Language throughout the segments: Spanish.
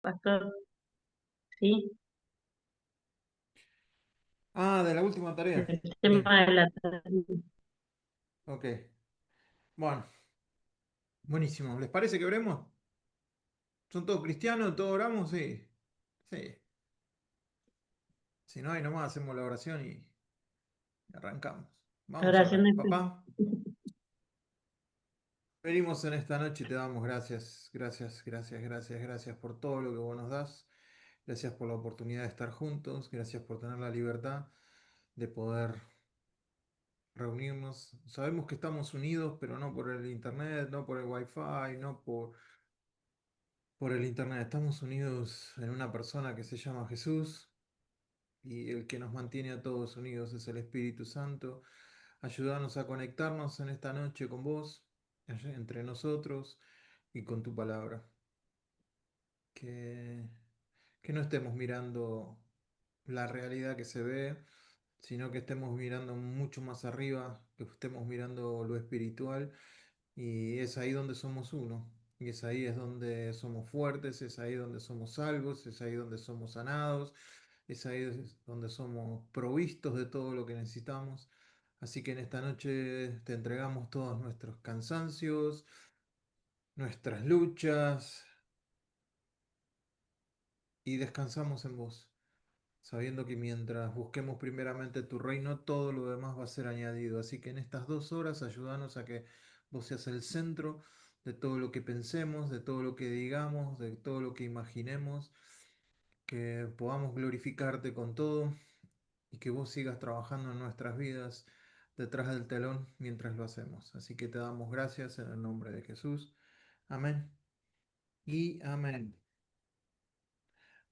pastor, sí, Ah, de la última tarea. del Bien, tema de la... ok. Bueno, buenísimo. ¿Les parece que oremos? ¿Son todos cristianos? ¿Todos oramos? Sí. Sí. Si no, ahí nomás hacemos la oración y arrancamos. Vamos a Oración orar. de fe. Papá, venimos en esta noche y te damos gracias, gracias, gracias, gracias, gracias por todo lo que vos nos das. Gracias por la oportunidad de estar juntos. Gracias por tener la libertad de poder reunirnos. Sabemos que estamos unidos, pero no por el internet, no por el wifi, no por el internet. Estamos unidos en una persona que se llama Jesús y el que nos mantiene a todos unidos es el Espíritu Santo. Ayúdanos a conectarnos en esta noche con vos, entre nosotros y con tu palabra. Que, que no estemos mirando la realidad que se ve, sino que estemos mirando mucho más arriba, que estemos mirando lo espiritual. Y es ahí donde somos uno. Y es ahí es donde somos fuertes, es ahí donde somos salvos, es ahí donde somos sanados, es ahí donde somos provistos de todo lo que necesitamos. Así que en esta noche te entregamos todos nuestros cansancios, nuestras luchas y descansamos en vos, sabiendo que mientras busquemos primeramente tu reino, todo lo demás va a ser añadido. Así que en estas 2 horas ayúdanos a que vos seas el centro de todo lo que pensemos, de todo lo que digamos, de todo lo que imaginemos, que podamos glorificarte con todo y que vos sigas trabajando en nuestras vidas detrás del telón mientras lo hacemos. Así que te damos gracias en el nombre de Jesús. Amén y amén.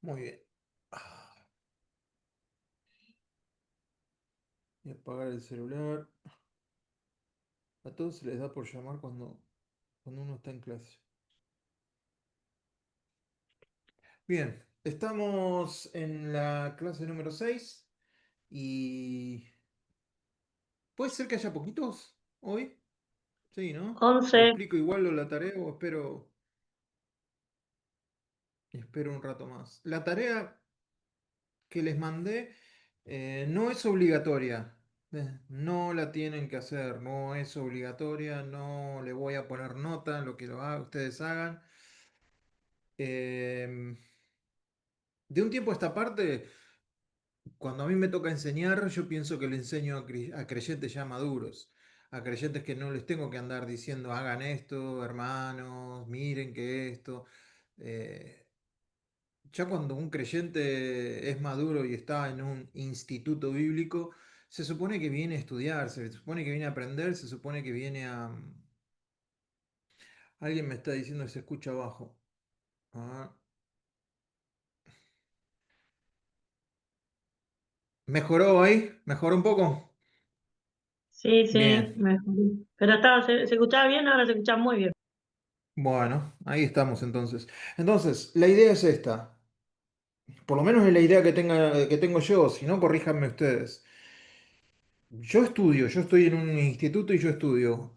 Muy bien. Voy a apagar el celular. A todos se les da por llamar cuando uno está en clase. Bien, estamos en la clase número 6 y puede ser que haya poquitos hoy. Sí, ¿no? O 11, explico igual la tarea o espero un rato más. La tarea que les mandé no es obligatoria. No la tienen que hacer, no es obligatoria, no le voy a poner nota en lo que ustedes hagan. Em, de un tiempo a esta parte, cuando a mí me toca enseñar, yo pienso que le enseño a creyentes ya maduros, a creyentes que no les tengo que andar diciendo hagan esto, hermanos, miren que esto. Eh, ya cuando un creyente es maduro y está en un instituto bíblico, se supone que viene a estudiar, se supone que viene a aprender, se supone que viene a... Alguien me está diciendo que se escucha abajo. Ah, ¿mejoró ahí? ¿Mejoró un poco? sí, sí, Bien. mejor. Pero estaba, se escuchaba bien, ahora se escucha muy bien. Bueno, ahí estamos entonces. Entonces, la idea es esta. Por lo menos es la idea que tengo yo, si no, corríjanme ustedes. Yo estudio, yo estoy en un instituto y yo estudio.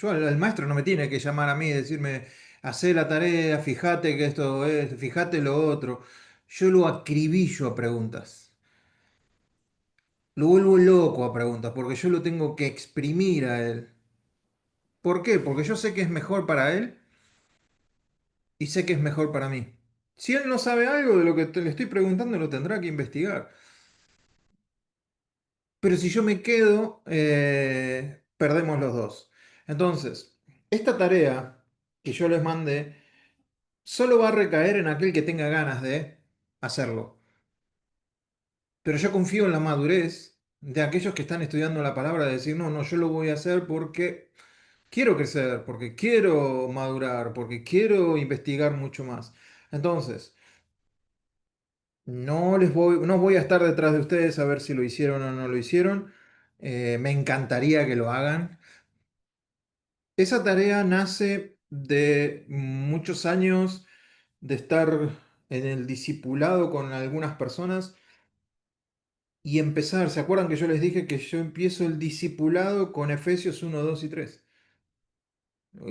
Al maestro no me tiene que llamar a mí y decirme, hacé la tarea, fíjate que esto es, fíjate lo otro. Yo lo acribillo a preguntas. Lo vuelvo loco a preguntas, porque yo lo tengo que exprimir a él. ¿Por qué? Porque yo sé que es mejor para él y sé que es mejor para mí. Si él no sabe algo de lo que le estoy preguntando, lo tendrá que investigar. Pero si yo me quedo, perdemos los dos. Entonces, esta tarea que yo les mandé solo va a recaer en aquel que tenga ganas de hacerlo. Pero yo confío en la madurez de aquellos que están estudiando la palabra, de decir, no, no, yo lo voy a hacer porque quiero crecer, porque quiero madurar, porque quiero investigar mucho más. Entonces, no voy a estar detrás de ustedes a ver si lo hicieron o no lo hicieron. Me encantaría que lo hagan. Esa tarea nace de muchos años de estar en el discipulado con algunas personas y empezar. ¿Se acuerdan que yo les dije que yo empiezo el discipulado con Efesios 1, 2 y 3?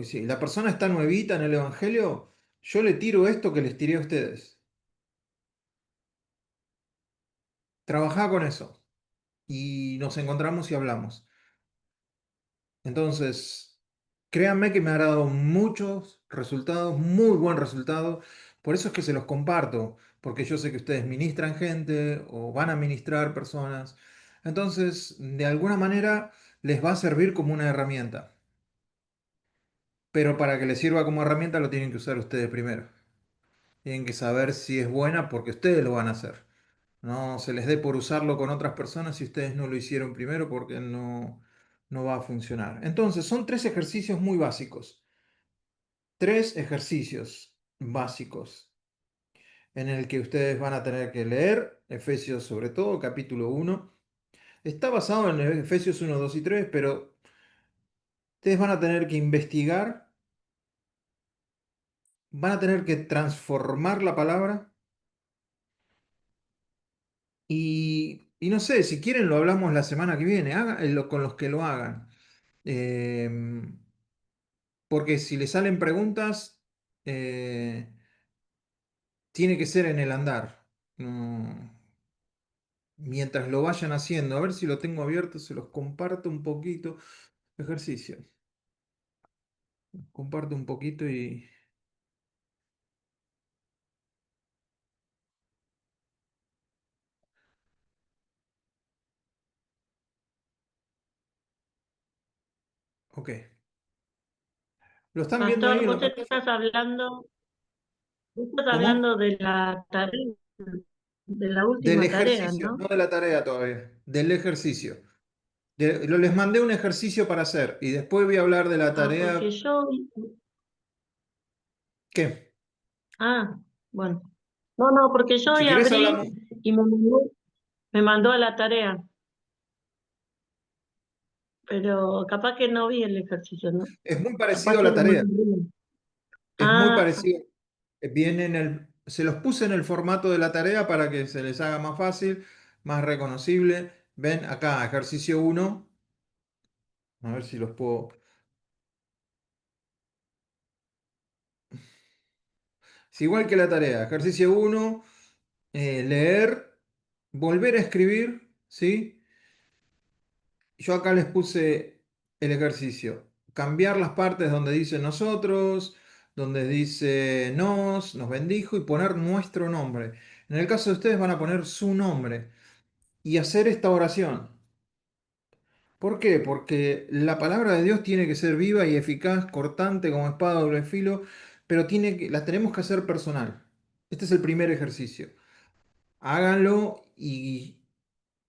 Si la persona está nuevita en el Evangelio, yo le tiro esto que les tiré a ustedes. trabajá con eso y nos encontramos y hablamos. Entonces, créanme que me ha dado muchos resultados, muy buen resultado. Por eso es que se los comparto, porque yo sé que ustedes ministran gente o van a ministrar personas. Entonces, de alguna manera, les va a servir como una herramienta. Pero para que les sirva como herramienta, lo tienen que usar ustedes primero. Tienen que saber si es buena porque ustedes lo van a hacer. No se les dé por usarlo con otras personas si ustedes no lo hicieron primero porque no va a funcionar. Entonces, son tres ejercicios muy básicos. Tres ejercicios básicos en el que ustedes van a tener que leer, Efesios sobre todo, capítulo uno. Está basado en Efesios uno, 2 y 3, pero ustedes van a tener que investigar, van a tener que transformar la palabra y no sé, si quieren lo hablamos la semana que viene, con los que lo hagan. Em, Porque si le salen preguntas, eh, tiene que ser en el andar. Mientras lo vayan haciendo, a ver si lo tengo abierto, se los comparto un poquito. Ejercicio. Comparto un poquito y... Ok. ¿Lo están viendo ahí Pastor, en la pantalla? vos estás ¿Cómo? hablando de la tarea, de la Del última tarea, ejercicio, ¿no? no de la tarea todavía, del ejercicio. Les mandé un ejercicio para hacer y después voy a hablar de la Ah, porque tarea. yo, ¿Qué? ah, bueno. No, no, porque yo Si hoy querés abrí hablamos. y me mandó a la tarea, pero capaz que no vi el ejercicio, ¿no? Es muy Capaz parecido a que la no me tarea. lo vi. Es muy Ah, parecido. Viene se los puse en el formato de la tarea para que se les haga más fácil, más reconocible. Ven acá, ejercicio uno. A ver si los puedo. Es igual que la tarea. Ejercicio uno, leer, volver a escribir, ¿sí? Yo acá les puse el ejercicio. Cambiar las partes donde dice nosotros, donde dice nos bendijo y poner nuestro nombre. En el caso de ustedes van a poner su nombre y hacer esta oración. ¿Por qué? Porque la palabra de Dios tiene que ser viva y eficaz, cortante como espada de doble filo, pero la tenemos que hacer personal. Este es el primer ejercicio. Háganlo y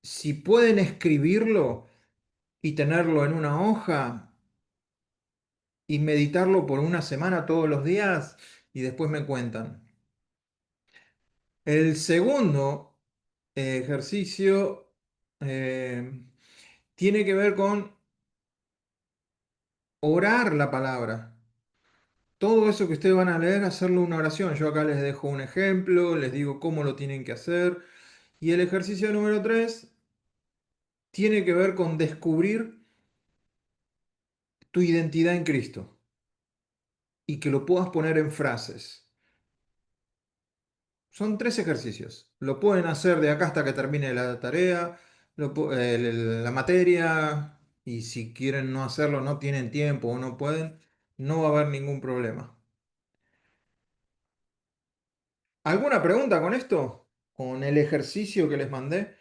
si pueden escribirlo y tenerlo en una hoja y meditarlo por una semana todos los días y después me cuentan. El segundo ejercicio eh, tiene que ver con orar la palabra. Todo eso que ustedes van a leer, hacerlo una oración. Yo acá les dejo un ejemplo, les digo cómo lo tienen que hacer. Y el ejercicio número 3 tiene que ver con descubrir tu identidad en Cristo y que lo puedas poner en frases. Son tres ejercicios. Lo pueden hacer de acá hasta que termine la tarea, la materia, y si quieren no hacerlo, no tienen tiempo o no pueden, no va a haber ningún problema. ¿Alguna pregunta con esto? ¿Con el ejercicio que les mandé?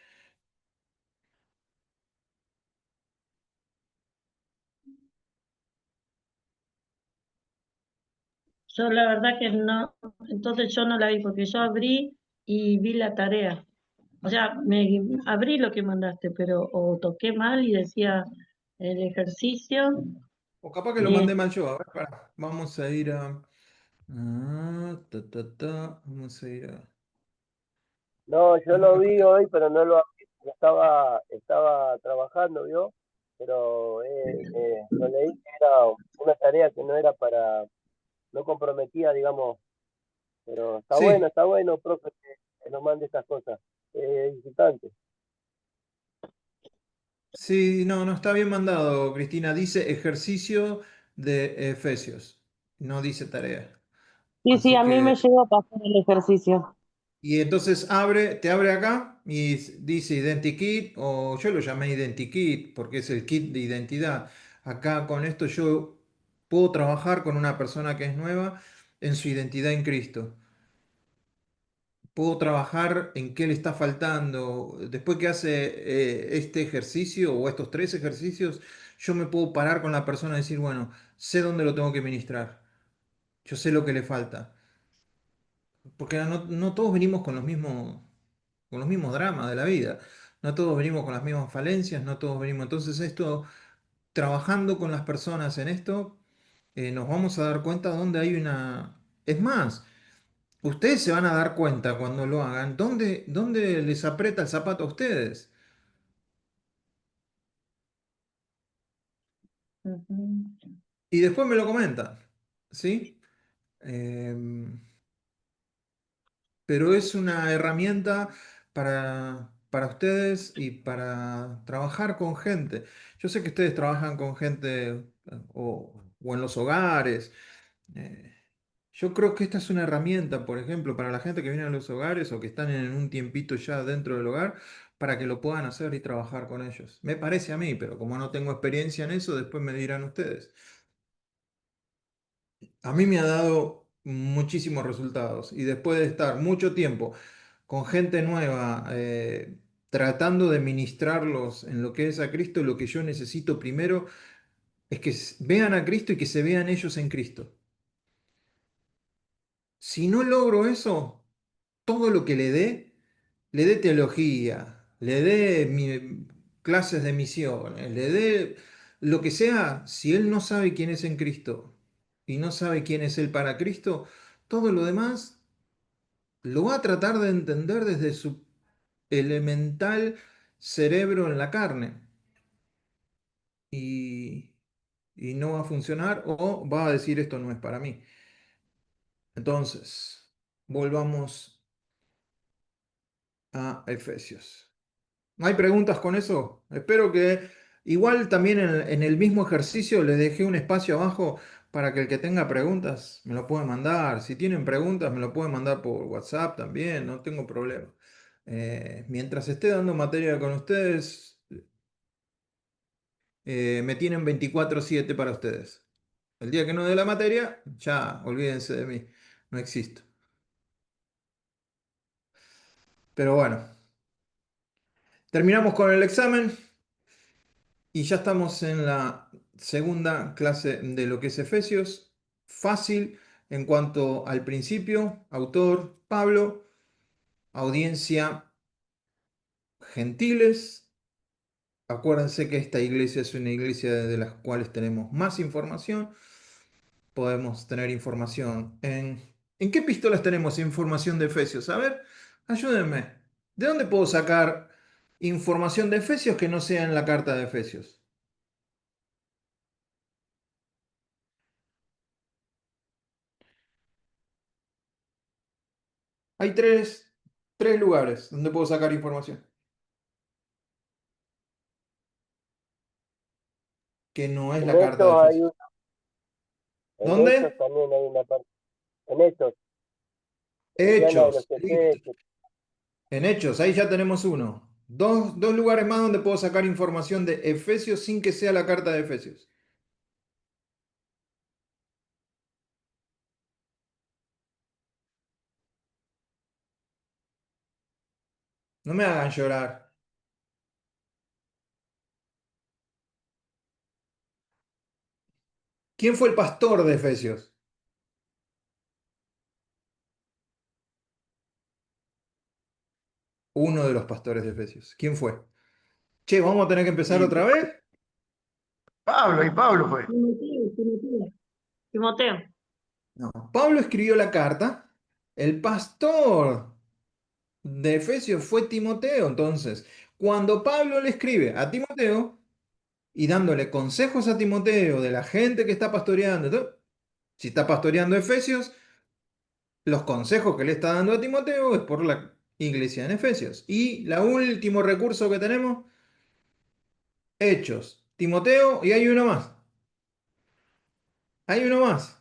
yo la verdad que no, entonces yo no la vi, porque yo abrí y vi la tarea. O sea, me abrí lo que mandaste, pero o toqué mal y decía el ejercicio O capaz que lo mandé de... mal yo. A ver, pará. Vamos a ir a... Vamos a ir a... No, yo Ah, lo capaz vi que... hoy, pero no lo abrí, porque estaba trabajando, ¿vio? Pero lo leí que era una tarea que no era para, no comprometía, digamos, pero Sí, está bueno, profe, que nos mande estas cosas. Es visitante. sí, no, no está bien mandado, Cristina. Dice ejercicio de Efesios. No dice tarea. Sí, sí, Así a mí me que... llegó a pasar el ejercicio. Y entonces te abre acá. y dice Identikit, o yo lo llamé Identikit porque es el kit de identidad. Acá con esto yo puedo trabajar con una persona que es nueva en su identidad en Cristo. Puedo trabajar en qué le está faltando. Después que hace este ejercicio o estos tres ejercicios, yo me puedo parar con la persona y decir, bueno, sé dónde lo tengo que ministrar. Yo sé lo que le falta. Porque no todos venimos con los mismos dramas de la vida. No todos venimos con las mismas falencias, no todos venimos. Entonces esto, trabajando con las personas en esto, nos vamos a dar cuenta dónde hay una... Es más, ustedes se van a dar cuenta cuando lo hagan, dónde les aprieta el zapato a ustedes. Ujú. Y después me lo comentan, ¿sí? Em, pero es una herramienta para ustedes y para trabajar con gente. Yo sé que ustedes trabajan con gente o en los hogares. eh, yo creo que esta es una herramienta, por ejemplo, para la gente que viene a los hogares o que están en un tiempito ya dentro del hogar, para que lo puedan hacer y trabajar con ellos. Me parece a mí, pero como no tengo experiencia en eso, después me dirán ustedes. A mí me ha dado muchísimos resultados y después de estar mucho tiempo con gente nueva, tratando de ministrarlos en lo que es a Cristo, lo que yo necesito primero es que vean a Cristo y que se vean ellos en Cristo. Si no logro eso, todo lo que le dé teología, le dé clases de misiones, le dé lo que sea, si él no sabe quién es en Cristo y no sabe quién es él para Cristo, todo lo demás lo va a tratar de entender desde su elemental cerebro en la carne y, y no va a funcionar o va a decir esto no es para mí. Entonces, volvamos a Efesios. ¿No hay preguntas con eso? Espero que igual también en el mismo ejercicio les dejé un espacio abajo para que el que tenga preguntas me lo pueda mandar. Si tienen preguntas me lo pueden mandar por WhatsApp también, no tengo problema. Mientras esté dando materia con ustedes, me tienen 24/7 para ustedes. El día que no dé la materia, ya olvídense de mí, no existo. Pero bueno, terminamos con el examen y ya estamos en la segunda clase de lo que es Efesios. Fácil en cuanto al principio, autor Pablo, audiencia gentiles. Acuérdense que esta iglesia es una iglesia de las cuales tenemos más información. Podemos tener información ¿En qué epístolas tenemos información de Efesios? A ver, ayúdenme. ¿De dónde puedo sacar información de Efesios que no sea en la carta de Efesios? Hay tres lugares donde puedo sacar información, que no es En la carta de estos hay Efesios. un, en estos ¿Dónde? también hay una parte, en estos, en Diana de los Hechos. Listo. Efesios. En Hechos, ahí ya tenemos uno. Dos lugares más donde puedo sacar información de Efesios sin que sea la carta de Efesios. No me hagan llorar. ¿Quién fue el pastor de Efesios? Uno de los pastores de Efesios. ¿Quién fue? Che, ¿vamos a tener que empezar Y otra vez? Pablo fue. Timoteo, Timoteo. Timoteo. No. Pablo escribió la carta. El pastor de Efesios fue Timoteo. Entonces, cuando Pablo le escribe a Timoteo y dándole consejos a Timoteo de la gente que está pastoreando, si está pastoreando Efesios, los consejos que le está dando a Timoteo es por la iglesia en Efesios. Y el último recurso que tenemos, Hechos, Timoteo, y hay uno más. Hay uno más.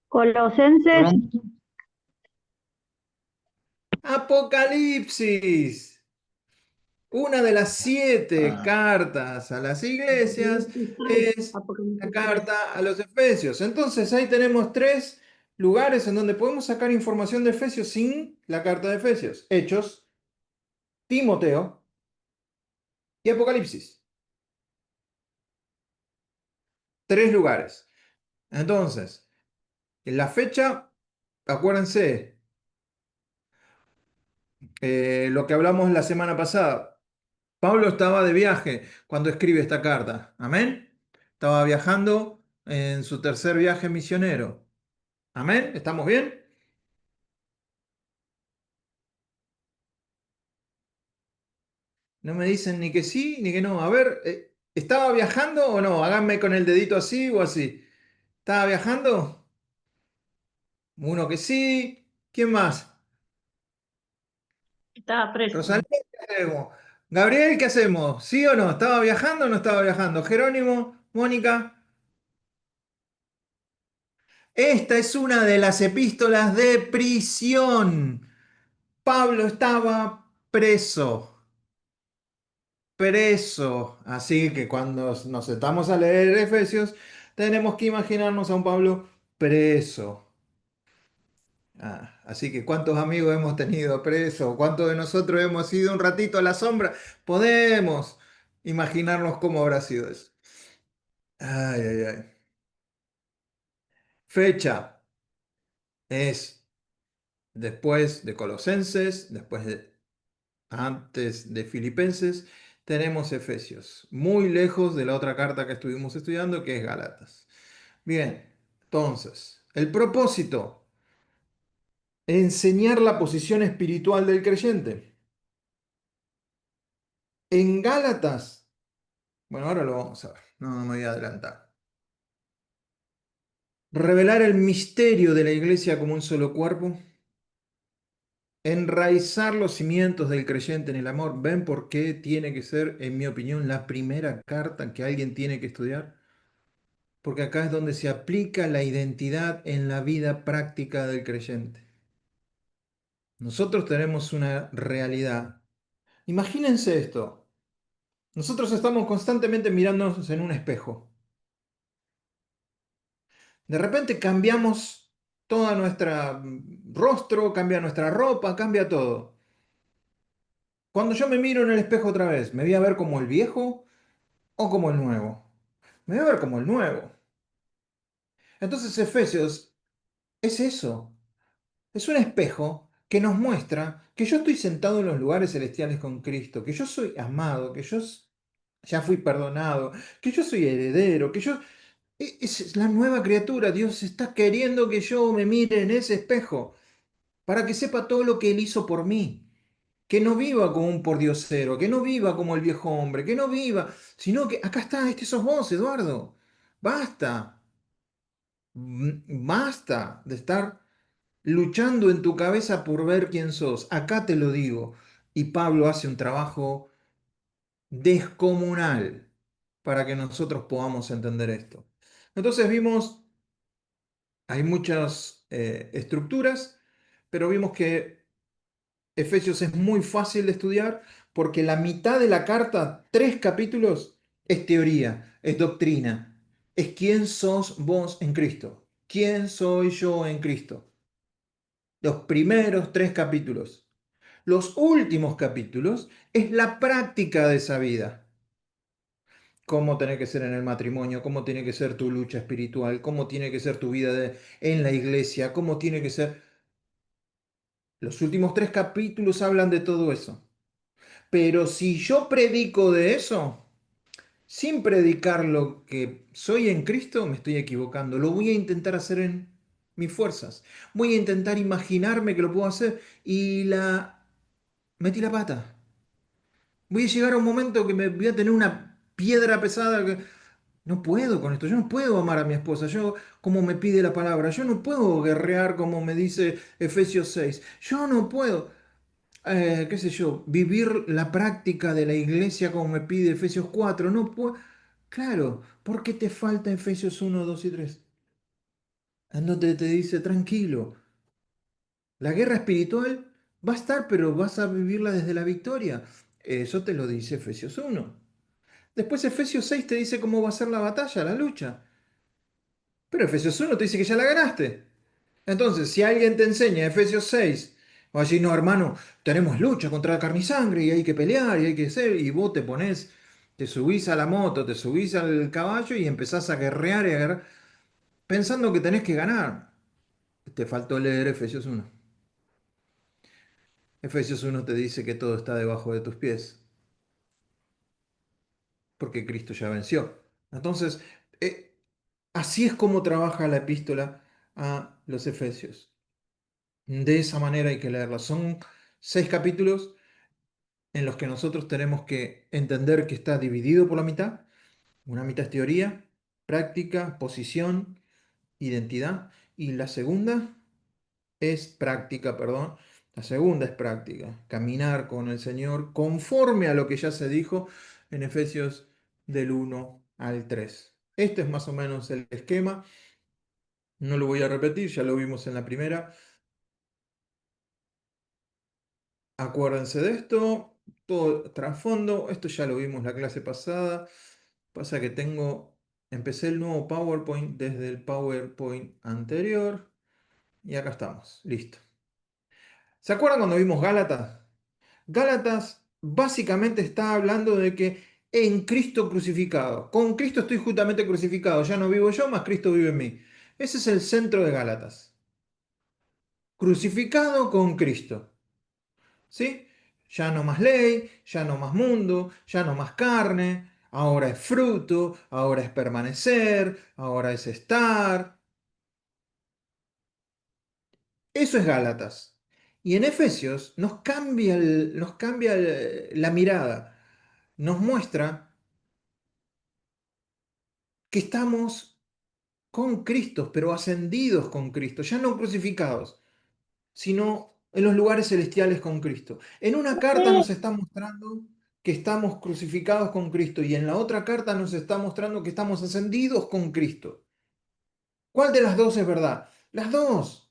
Colosenses, Colom- Apocalipsis. Una de las 7 cartas a las iglesias Apocalipsis 3, es la Apocalipsis 3. carta a los Efesios. Entonces ahí tenemos 3 lugares en donde podemos sacar información de Efesios sin la carta de Efesios. Hechos, Timoteo y Apocalipsis. 3 lugares. Entonces, en la fecha, acuérdense, lo que hablamos la semana pasada. Pablo estaba de viaje cuando escribe esta carta. Amén. Estaba viajando en su tercer viaje misionero. Amén. ¿Estamos bien? No me dicen ni que sí ni que no. A ver, ¿estaba viajando o no? Háganme con el dedito así o así. ¿Estaba viajando? Uno que sí. ¿Quién más? Estaba preso. Rosalía, ¿qué hacemos? Gabriel, ¿qué hacemos? ¿Sí o no? ¿Estaba viajando o no estaba viajando? Jerónimo, Mónica. Esta es una de las epístolas de prisión. Pablo estaba preso, preso. Así que cuando nos sentamos a leer Efesios, tenemos que imaginarnos a un Pablo preso. Así que ¿cuántos amigos hemos tenido presos? ¿Cuántos de nosotros hemos ido un ratito a la sombra? Podemos imaginarnos cómo habrá sido eso. Ay, ay, ay. Fecha es después de Colosenses, antes de Filipenses, tenemos Efesios, muy lejos de la otra carta que estuvimos estudiando, que es Gálatas. Bien, entonces, el propósito, enseñar la posición espiritual del creyente. En Gálatas, bueno, ahora lo vamos a ver, no me voy a adelantar. Revelar el misterio de la iglesia como un solo cuerpo. Enraizar los cimientos del creyente en el amor. ¿Ven por qué tiene que ser, en mi opinión, la primera carta que alguien tiene que estudiar? Porque acá es donde se aplica la identidad en la vida práctica del creyente. Nosotros tenemos una realidad. Imagínense esto. Nosotros estamos constantemente mirándonos en un espejo. De repente cambiamos toda nuestra rostro, cambia nuestra ropa, cambia todo. Cuando yo me miro en el espejo otra vez, ¿me voy a ver como el viejo o como el nuevo? Me voy a ver como el nuevo. Entonces Efesios es eso. Es un espejo que nos muestra que yo estoy sentado en los lugares celestiales con Cristo, que yo soy amado, que ya fui perdonado, que yo soy heredero, que yo... Es la nueva criatura. Dios está queriendo que yo me mire en ese espejo para que sepa todo lo que Él hizo por mí. Que no viva como un pordiosero, que no viva como el viejo hombre, que no viva, sino que acá está, este sos vos, Eduardo. Basta, basta de estar luchando en tu cabeza por ver quién sos. Acá te lo digo. Y Pablo hace un trabajo descomunal para que nosotros podamos entender esto. Entonces vimos, hay muchas estructuras, pero vimos que Efesios es muy fácil de estudiar porque la mitad de la carta, 3 capítulos, es teoría, es doctrina, es quién sos vos en Cristo, quién soy yo en Cristo. Los primeros 3 capítulos. Los últimos capítulos es la práctica de esa vida. Cómo tiene que ser en el matrimonio, cómo tiene que ser tu lucha espiritual, cómo tiene que ser tu vida en la iglesia, cómo tiene que ser... Los últimos 3 capítulos hablan de todo eso. Pero si yo predico de eso, sin predicar lo que soy en Cristo, me estoy equivocando. Lo voy a intentar hacer en mis fuerzas. Voy a intentar imaginarme que lo puedo hacer y metí la pata. Voy a llegar a un momento que me voy a tener una piedra pesada que no puedo con esto. Yo no puedo amar a mi esposa. Yo, como me pide la palabra, yo no puedo guerrear como me dice Efesios 6. Yo no puedo. Qué sé yo, vivir la práctica de la iglesia como me pide Efesios 4. No puedo. Claro, ¿por qué te falta Efesios 1, 2 y 3? En donde te dice, tranquilo, la guerra espiritual Va a estar, pero vas a vivirla desde la victoria. Eso te lo dice Efesios 1. Después Efesios 6 te dice cómo va a ser la batalla, la lucha. Pero Efesios 1 te dice que ya la ganaste. Entonces, si alguien te enseña Efesios 6, va a decir, no, hermano, tenemos lucha contra la carne y sangre y hay que pelear y hay que ser, y vos te pones, te subís a la moto, te subís al caballo y empezás a guerrear y a guerrear, pensando que tenés que ganar. Te faltó leer Efesios 1. Efesios 1 te dice que todo está debajo de tus pies, porque Cristo ya venció. Entonces, así es como trabaja la epístola a los Efesios. De esa manera hay que leerla. Son 6 capítulos en los que nosotros tenemos que entender que está dividido por la mitad. Una mitad es teoría, práctica, posición, identidad. Y la segunda es práctica, perdón. La segunda es práctica, caminar con el Señor conforme a lo que ya se dijo en Efesios del 1 al 3. Este es más o menos el esquema. No lo voy a repetir, ya lo vimos en la primera. Acuérdense de esto, todo trasfondo, esto ya lo vimos la clase pasada. Pasa que empecé el nuevo PowerPoint desde el PowerPoint anterior y acá estamos, listo. ¿Se acuerdan cuando vimos Gálatas? Gálatas básicamente está hablando de que en Cristo crucificado, con Cristo estoy justamente crucificado, ya no vivo yo, más Cristo vive en mí. Ese es el centro de Gálatas. Crucificado con Cristo. ¿Sí? Ya no más ley, ya no más mundo, ya no más carne, ahora es fruto, ahora es permanecer, ahora es estar. Eso es Gálatas. Y en Efesios nos cambia la mirada, nos muestra que estamos con Cristo, pero ascendidos con Cristo, ya no crucificados, sino en los lugares celestiales con Cristo. En una carta nos está mostrando que estamos crucificados con Cristo y en la otra carta nos está mostrando que estamos ascendidos con Cristo. ¿Cuál de las dos es verdad? Las dos.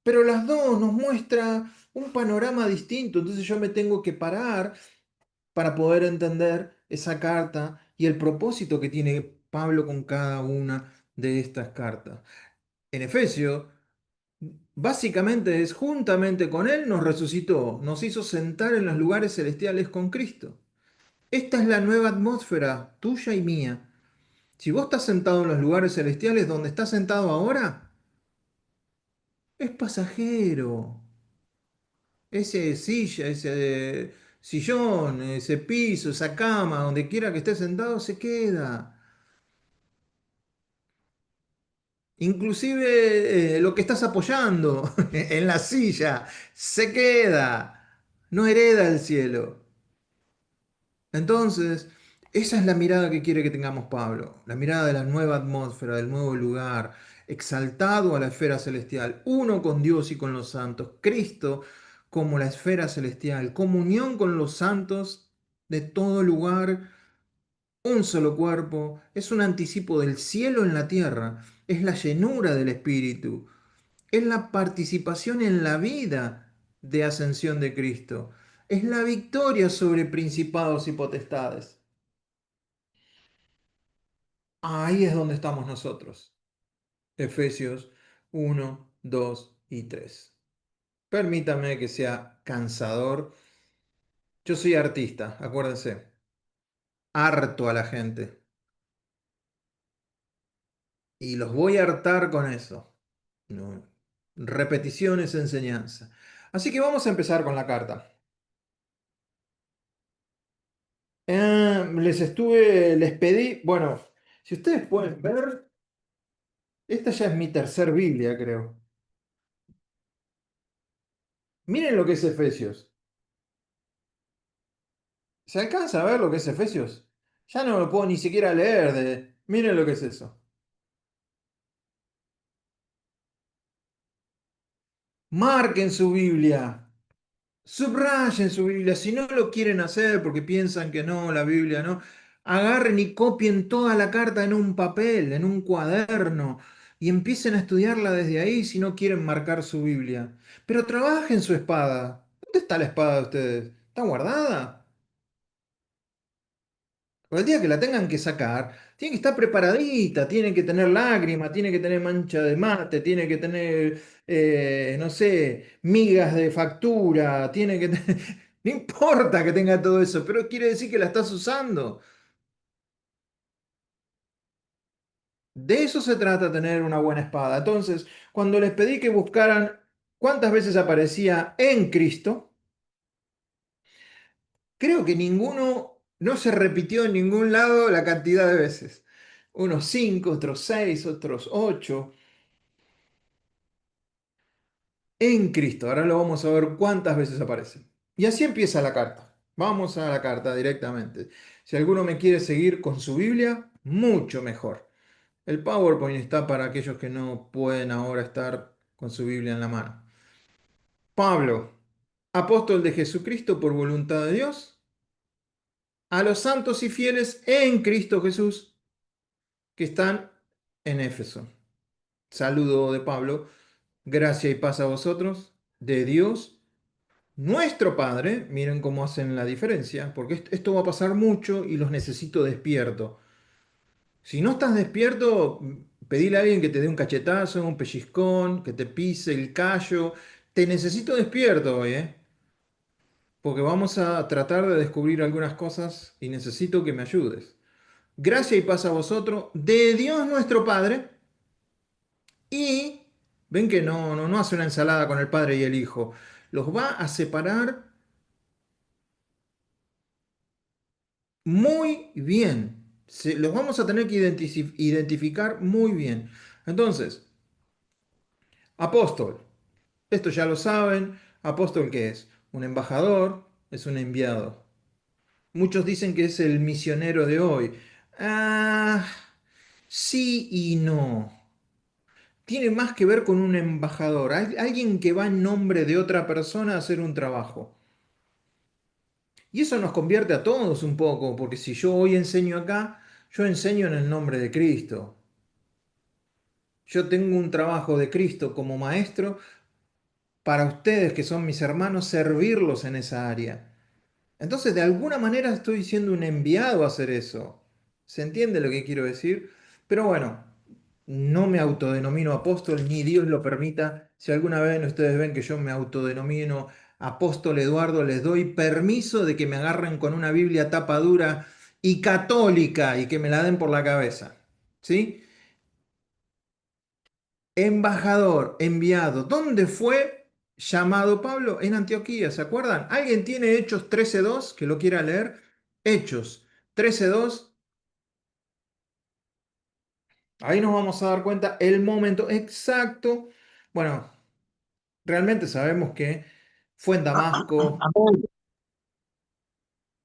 Pero las dos nos muestra un panorama distinto, entonces yo me tengo que parar para poder entender esa carta y el propósito que tiene Pablo con cada una de estas cartas. En Efesios básicamente es, juntamente con Él nos resucitó, nos hizo sentar en los lugares celestiales con Cristo. Esta es la nueva atmósfera tuya y mía. Si vos estás sentado en los lugares celestiales donde estás sentado ahora, es pasajero. Ese silla, ese sillón, ese piso, esa cama, donde quiera que estés sentado, se queda. Inclusive lo que estás apoyando en la silla se queda, no hereda el cielo. Entonces, esa es la mirada que quiere que tengamos Pablo, la mirada de la nueva atmósfera, del nuevo lugar, exaltado a la esfera celestial, uno con Dios y con los santos, Cristo como la esfera celestial, comunión con los santos de todo lugar, un solo cuerpo, es un anticipo del cielo en la tierra, es la llenura del Espíritu, es la participación en la vida de ascensión de Cristo, es la victoria sobre principados y potestades. Ahí es donde estamos nosotros. Efesios 1, 2 y 3. Permítame que sea cansador. Yo soy artista, acuérdense. Harto a la gente. Y los voy a hartar con eso. No. Repetición es enseñanza. Así que vamos a empezar con la carta. Les pedí, bueno, si ustedes pueden ver, esta ya es mi tercer Biblia, creo. Miren lo que es Efesios. ¿Se alcanza a ver lo que es Efesios? Ya no lo puedo ni siquiera leer. Miren lo que es eso. Marquen su Biblia. Subrayen su Biblia. Si no lo quieren hacer porque piensan que no, la Biblia no, agarren y copien toda la carta en un papel, en un cuaderno. y empiecen a estudiarla desde ahí si no quieren marcar su Biblia. Pero trabajen su espada. ¿Dónde está la espada de ustedes? ¿Está guardada? O el día que la tengan que sacar, tiene que estar preparadita, tiene que tener lágrimas, tiene que tener mancha de mate, tiene que tener, no sé, migas de factura, tiene que tener... No importa que tenga todo eso, pero quiere decir que la estás usando. De eso se trata tener una buena espada. Entonces, cuando les pedí que buscaran cuántas veces aparecía en Cristo, creo que ninguno, no se repitió en ningún lado la cantidad de veces. Unos 5, otros 6, otros 8. En Cristo. Ahora lo vamos a ver cuántas veces aparece. Y así empieza la carta. Vamos a la carta directamente. Si alguno me quiere seguir con su Biblia, mucho mejor. El PowerPoint está para aquellos que no pueden ahora estar con su Biblia en la mano. Pablo, apóstol de Jesucristo por voluntad de Dios, a los santos y fieles en Cristo Jesús que están en Éfeso. Saludo de Pablo, gracia y paz a vosotros, de Dios, nuestro Padre. Miren cómo hacen la diferencia, porque esto va a pasar mucho y los necesito despierto. Si no estás despierto, pedile a alguien que te dé un cachetazo, un pellizcón, que te pise el callo. Te necesito despierto hoy, ¿eh? Porque vamos a tratar de descubrir algunas cosas y necesito que me ayudes. Gracia y paz a vosotros, de Dios nuestro Padre, y ven que no hace una ensalada con el Padre y el Hijo. Los va a separar muy bien. Los vamos a tener que identificar muy bien. Entonces, apóstol, esto ya lo saben. Apóstol, ¿qué es? Un embajador, es un enviado. Muchos dicen que es el misionero de hoy. Ah, sí y no. Tiene más que ver con un embajador, alguien que va en nombre de otra persona a hacer un trabajo. Y eso nos convierte a todos un poco, porque si yo hoy enseño acá, yo enseño en el nombre de Cristo. Yo tengo un trabajo de Cristo como maestro para ustedes que son mis hermanos, servirlos en esa área. Entonces, de alguna manera estoy siendo un enviado a hacer eso. ¿Se entiende lo que quiero decir? Pero bueno, no me autodenomino apóstol, ni Dios lo permita. Si alguna vez ustedes ven que yo me autodenomino apóstol Eduardo, les doy permiso de que me agarren con una Biblia tapa dura y católica y que me la den por la cabeza. ¿Sí? Embajador, enviado. ¿Dónde fue llamado Pablo? En Antioquía, ¿se acuerdan? ¿Alguien tiene Hechos 13:2 que lo quiera leer? Hechos 13:2. Ahí nos vamos a dar cuenta el momento exacto. Bueno, realmente sabemos que fue en Damasco. Amén.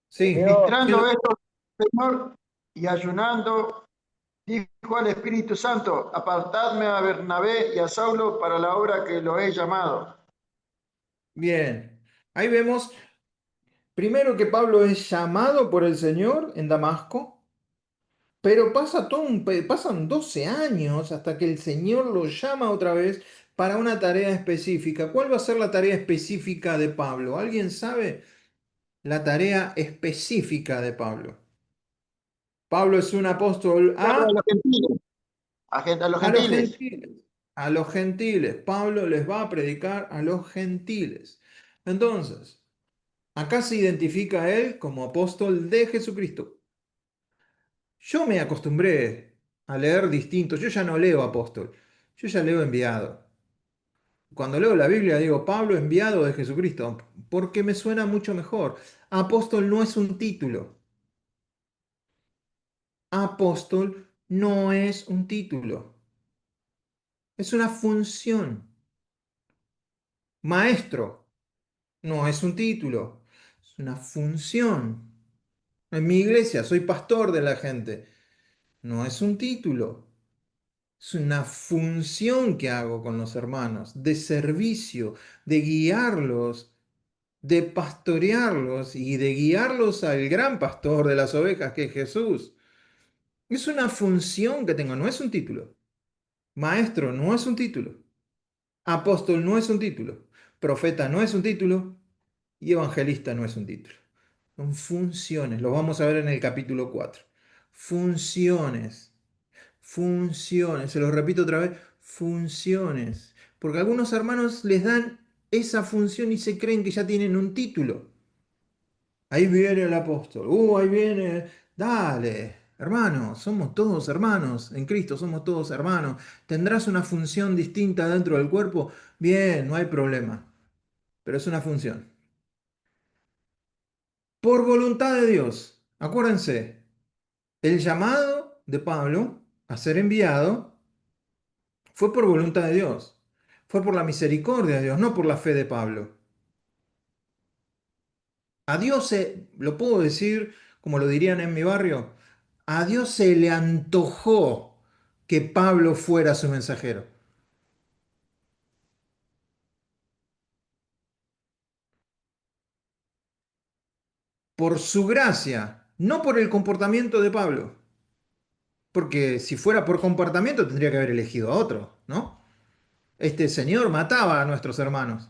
Sí. Leo, Ministrando esto, Señor, y ayunando, dijo al Espíritu Santo, apartadme a Bernabé y a Saulo para la obra que lo he llamado. Bien. Ahí vemos primero que Pablo es llamado por el Señor en Damasco. Pero pasan 12 años hasta que el Señor lo llama otra vez para una tarea específica. ¿Cuál va a ser la tarea específica de Pablo? ¿Alguien sabe la tarea específica de Pablo? Pablo es un apóstol A los gentiles, a los a los gentiles. gentiles. A los gentiles. Pablo les va a predicar a los gentiles. Entonces, acá se identifica a él como apóstol de Jesucristo. Yo me acostumbré a leer distintos. Yo ya no leo apóstol, yo ya leo enviado. Cuando leo la Biblia digo Pablo enviado de Jesucristo, porque me suena mucho mejor. Apóstol no es un título. Apóstol no es un título. Es una función. Maestro no es un título. Es una función. En mi iglesia soy pastor de la gente. No es un título. Es una función que hago con los hermanos, de servicio, de guiarlos, de pastorearlos y de guiarlos al gran pastor de las ovejas que es Jesús. Es una función que tengo, no es un título. Maestro no es un título. Apóstol no es un título. Profeta no es un título. Y evangelista no es un título. Son funciones. Lo vamos a ver en el capítulo 4. Funciones. Funciones. Se lo repito otra vez. Funciones. Porque algunos hermanos les dan esa función y se creen que ya tienen un título. Ahí viene el apóstol. Ahí viene. Dale, hermanos, somos todos hermanos. En Cristo somos todos hermanos. ¿Tendrás una función distinta dentro del cuerpo? Bien, no hay problema. Pero es una función. Por voluntad de Dios. Acuérdense, el llamado de Pablo a ser enviado fue por voluntad de Dios. Fue por la misericordia de Dios, no por la fe de Pablo. A Dios lo puedo decir como lo dirían en mi barrio, a Dios se le antojó que Pablo fuera su mensajero. Por su gracia, no por el comportamiento de Pablo. Porque si fuera por comportamiento tendría que haber elegido a otro, ¿no? Este señor mataba a nuestros hermanos.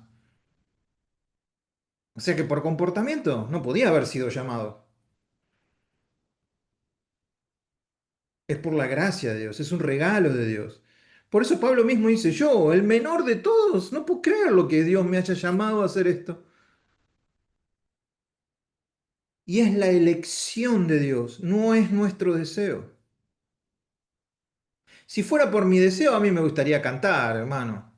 O sea que por comportamiento no podía haber sido llamado. Es por la gracia de Dios, es un regalo de Dios. Por eso Pablo mismo dice, yo, el menor de todos, no puedo creer lo que Dios me haya llamado a hacer esto. Y es la elección de Dios, no es nuestro deseo. Si fuera por mi deseo, a mí me gustaría cantar, hermano.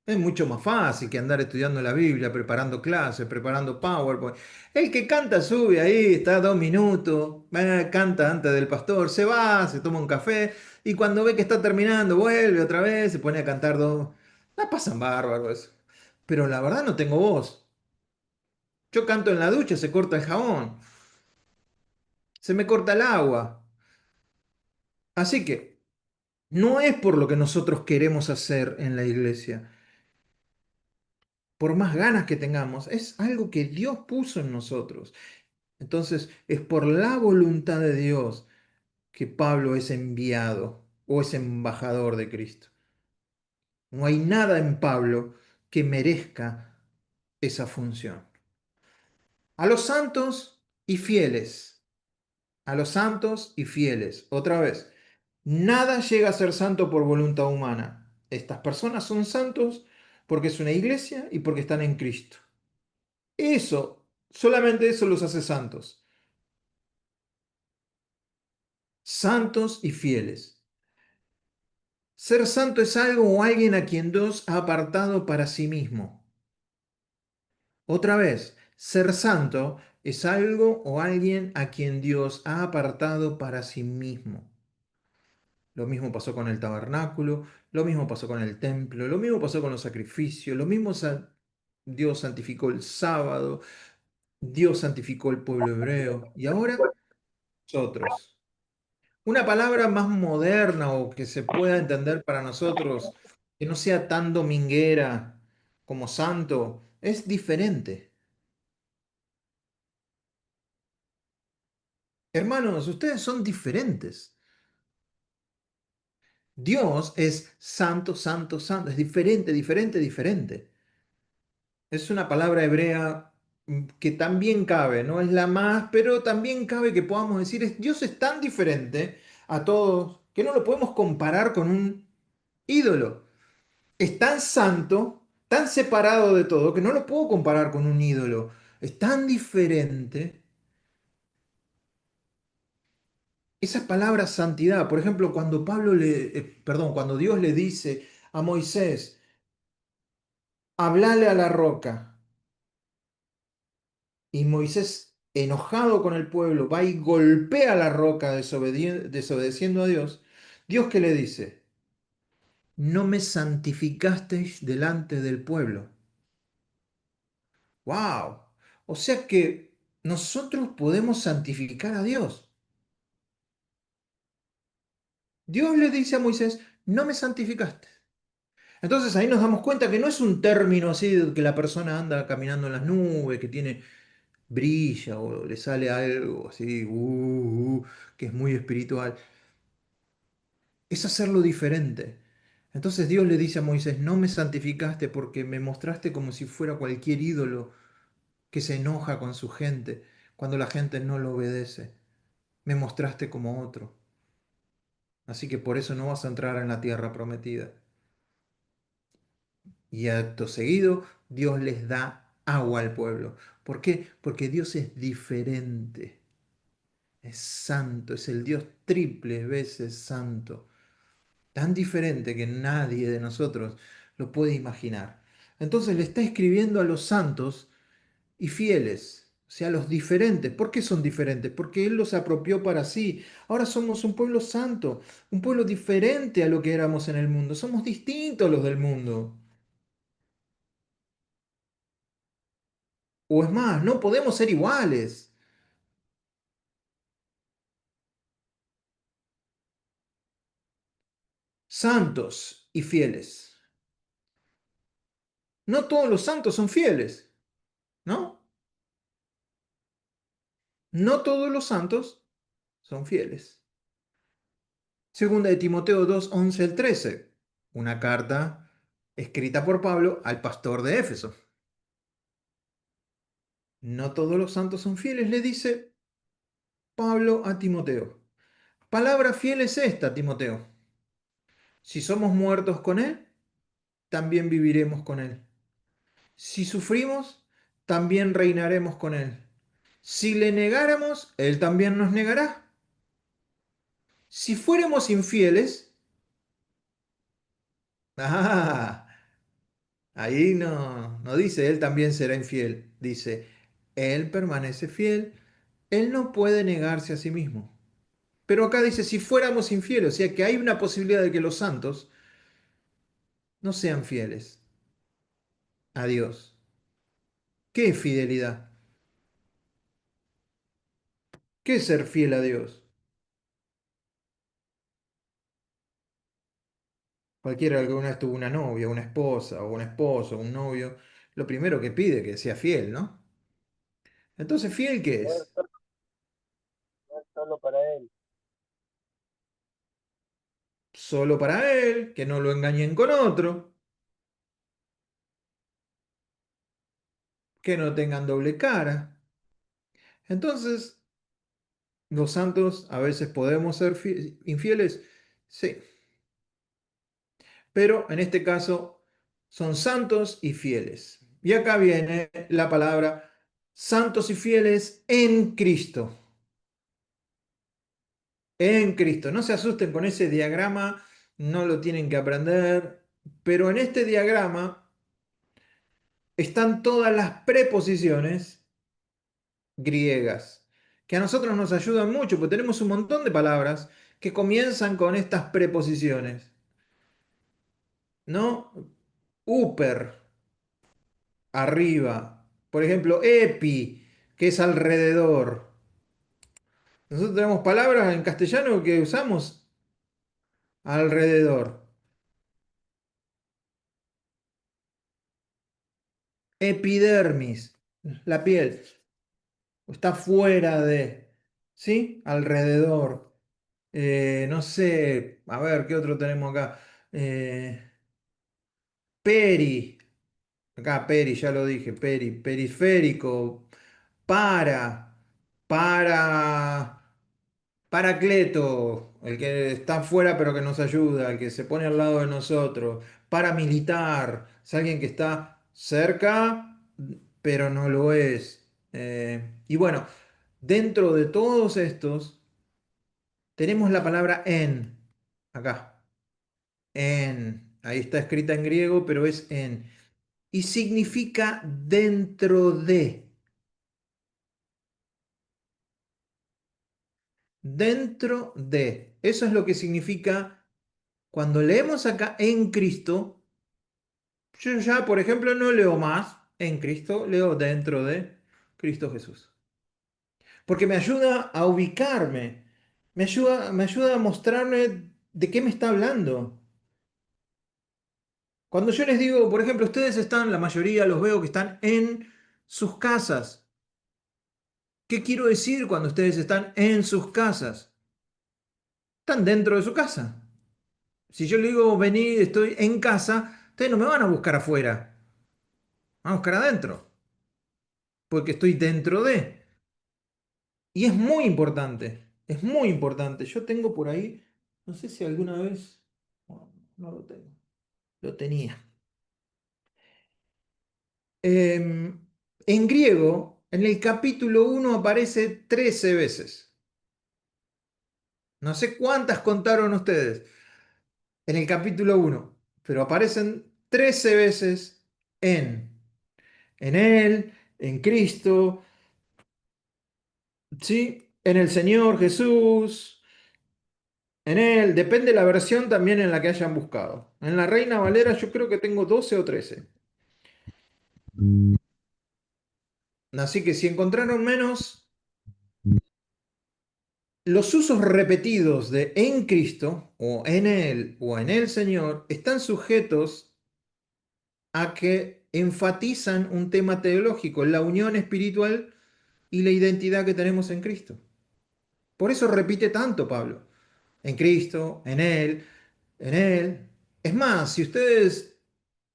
Es mucho más fácil que andar estudiando la Biblia, preparando clases, preparando PowerPoint. El que canta sube ahí, está 2 minutos, canta antes del pastor, se va, se toma un café y cuando ve que está terminando, vuelve otra vez, se pone a cantar dos. La pasan bárbaro eso. Pero la verdad no tengo voz. Yo canto en la ducha, se corta el jabón, se me corta el agua. Así que no es por lo que nosotros queremos hacer en la iglesia, por más ganas que tengamos, es algo que Dios puso en nosotros. Entonces, es por la voluntad de Dios que Pablo es enviado o es embajador de Cristo. No hay nada en Pablo que merezca esa función. A los santos y fieles, a los santos y fieles, otra vez, nada llega a ser santo por voluntad humana. Estas personas son santos porque es una iglesia y porque están en Cristo. Eso, solamente eso los hace santos. Santos y fieles. Ser santo es algo o alguien a quien Dios ha apartado para sí mismo. Otra vez, ser santo es algo o alguien a quien Dios ha apartado para sí mismo. Lo mismo pasó con el tabernáculo, lo mismo pasó con el templo, lo mismo pasó con los sacrificios, lo mismo Dios santificó el sábado, Dios santificó el pueblo hebreo y ahora nosotros. Una palabra más moderna o que se pueda entender para nosotros, que no sea tan dominguera como santo, es diferente. Hermanos, ustedes son diferentes. Dios es santo, santo, santo. Es diferente, diferente, diferente. Es una palabra hebrea que también cabe, no es la más, pero también cabe que podamos decir, Dios es tan diferente a todos que no lo podemos comparar con un ídolo. Es tan santo, tan separado de todo, que no lo puedo comparar con un ídolo. Es tan diferente. Esa palabra santidad, por ejemplo, cuando cuando Dios le dice a Moisés, hablale a la roca, y Moisés, enojado con el pueblo, va y golpea la roca desobedeciendo a Dios, ¿Dios qué le dice? No me santificasteis delante del pueblo. ¡Wow! O sea que nosotros podemos santificar a Dios. Dios le dice a Moisés, no me santificaste. Entonces ahí nos damos cuenta que no es un término así de que la persona anda caminando en las nubes, que tiene brilla o le sale algo así, que es muy espiritual. es hacerlo diferente. Entonces Dios le dice a Moisés, no me santificaste porque me mostraste como si fuera cualquier ídolo que se enoja con su gente cuando la gente no lo obedece. Me mostraste como otro. Así que por eso no vas a entrar en la tierra prometida. Y acto seguido, Dios les da agua al pueblo. ¿Por qué? Porque Dios es diferente. Es santo, es el Dios triple veces santo. Tan diferente que nadie de nosotros lo puede imaginar. Entonces le está escribiendo a los santos y fieles, o sea, los diferentes. ¿Por qué son diferentes? Porque Él los apropió para sí. Ahora somos un pueblo santo, un pueblo diferente a lo que éramos en el mundo. Somos distintos a los del mundo. O es más, no podemos ser iguales. Santos y fieles. No todos los santos son fieles, ¿no? No todos los santos son fieles. Segunda de Timoteo 2, 11 al 13. Una carta escrita por Pablo al pastor de Éfeso. No todos los santos son fieles, le dice Pablo a Timoteo. Palabra fiel es esta, Timoteo. Si somos muertos con Él, también viviremos con Él. Si sufrimos, también reinaremos con Él. Si le negáramos, Él también nos negará. Si fuéramos infieles, ah, ahí no dice Él también será infiel. Dice, Él permanece fiel. Él no puede negarse a sí mismo. Pero acá dice, si fuéramos infieles, o sea que hay una posibilidad de que los santos no sean fieles a Dios. ¿Qué es fidelidad? ¿Qué es ser fiel a Dios? Cualquiera que alguna vez tuvo una novia, una esposa, o un esposo, un novio, lo primero que pide es que sea fiel, ¿no? Entonces, ¿fiel qué Ver es? solo, ver solo para él. Solo para él, que no lo engañen con otro, que no tengan doble cara. Entonces, los santos a veces podemos ser infieles, sí, pero en este caso son santos y fieles. Y acá viene la palabra santos y fieles en Cristo. En Cristo. No se asusten con ese diagrama, no lo tienen que aprender, pero en este diagrama están todas las preposiciones griegas, que a nosotros nos ayudan mucho, porque tenemos un montón de palabras que comienzan con estas preposiciones, ¿no? Upper, arriba. Por ejemplo, epi, que es alrededor. Nosotros tenemos palabras en castellano que usamos alrededor. Epidermis, la piel, está fuera de, ¿sí? Alrededor. No sé, a ver, ¿qué otro tenemos acá? Peri, acá peri, ya lo dije, periférico, para, para, paracleto, el que está afuera pero que nos ayuda, el que se pone al lado de nosotros, paramilitar, es alguien que está cerca pero no lo es. Y bueno, dentro de todos estos tenemos la palabra en, acá, en, ahí está escrita en griego, pero es en, y significa dentro de. Dentro de. Eso es lo que significa cuando leemos acá en Cristo. Yo ya, por ejemplo, no leo más en Cristo, leo dentro de Cristo Jesús. Porque me ayuda a ubicarme, me ayuda a mostrarme de qué me está hablando. Cuando yo les digo, por ejemplo, ustedes están, la mayoría los veo que están en sus casas. ¿Qué quiero decir cuando ustedes están en sus casas? Están dentro de su casa. Si yo le digo, vení, estoy en casa, ustedes no me van a buscar afuera, van a buscar adentro, porque estoy dentro de. Y es muy importante, es muy importante. Yo tengo por ahí, no sé si alguna vez, no, no lo tengo, lo tenía. En griego, en el capítulo 1 aparece 13 veces. No sé cuántas contaron ustedes en el capítulo 1, pero aparecen 13 veces en Él, en Cristo, ¿sí? En el Señor Jesús, en Él. Depende de la versión también en la que hayan buscado. En la Reina Valera yo creo que tengo 12 o 13. Así que si encontraron menos, los usos repetidos de en Cristo o en Él o en el Señor están sujetos a que enfatizan un tema teológico, la unión espiritual y la identidad que tenemos en Cristo. Por eso repite tanto Pablo. En Cristo, en Él, en Él. Es más, si ustedes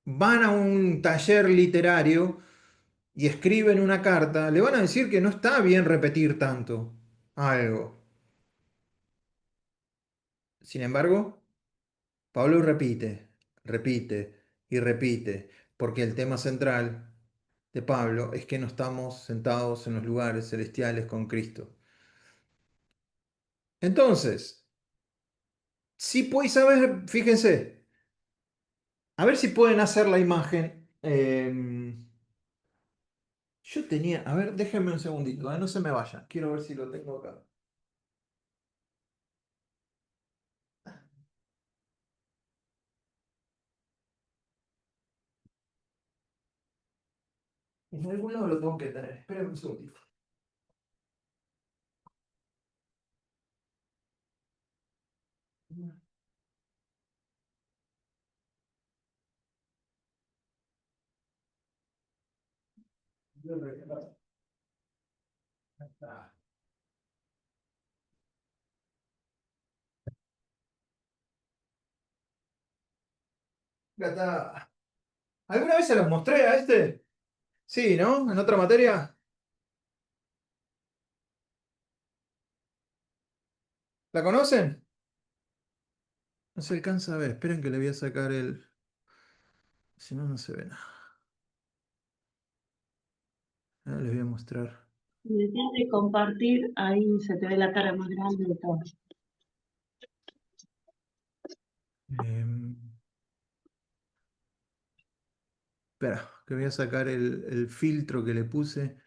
van a un taller literario y escriben una carta, le van a decir que no está bien repetir tanto algo. Sin embargo, Pablo repite, repite y repite, porque el tema central de Pablo es que no estamos sentados en los lugares celestiales con Cristo. Entonces, si podéis saber, fíjense, a ver si pueden hacer la imagen. Yo tenía, a ver, déjenme un segundito, no se me vayan, quiero ver si lo tengo acá. En algún lado lo tengo que tener, espérenme un segundito. Ah, acá está. ¿Alguna vez se los mostré a este? Sí, ¿no? ¿En otra materia? ¿La conocen? No se alcanza a ver. Esperen que le voy a sacar el. Si no, no se ve nada. Ahora les voy a mostrar. Si decías de compartir, ahí se te ve la cara más grande de todo. Em, Espera, que voy a sacar el filtro que le puse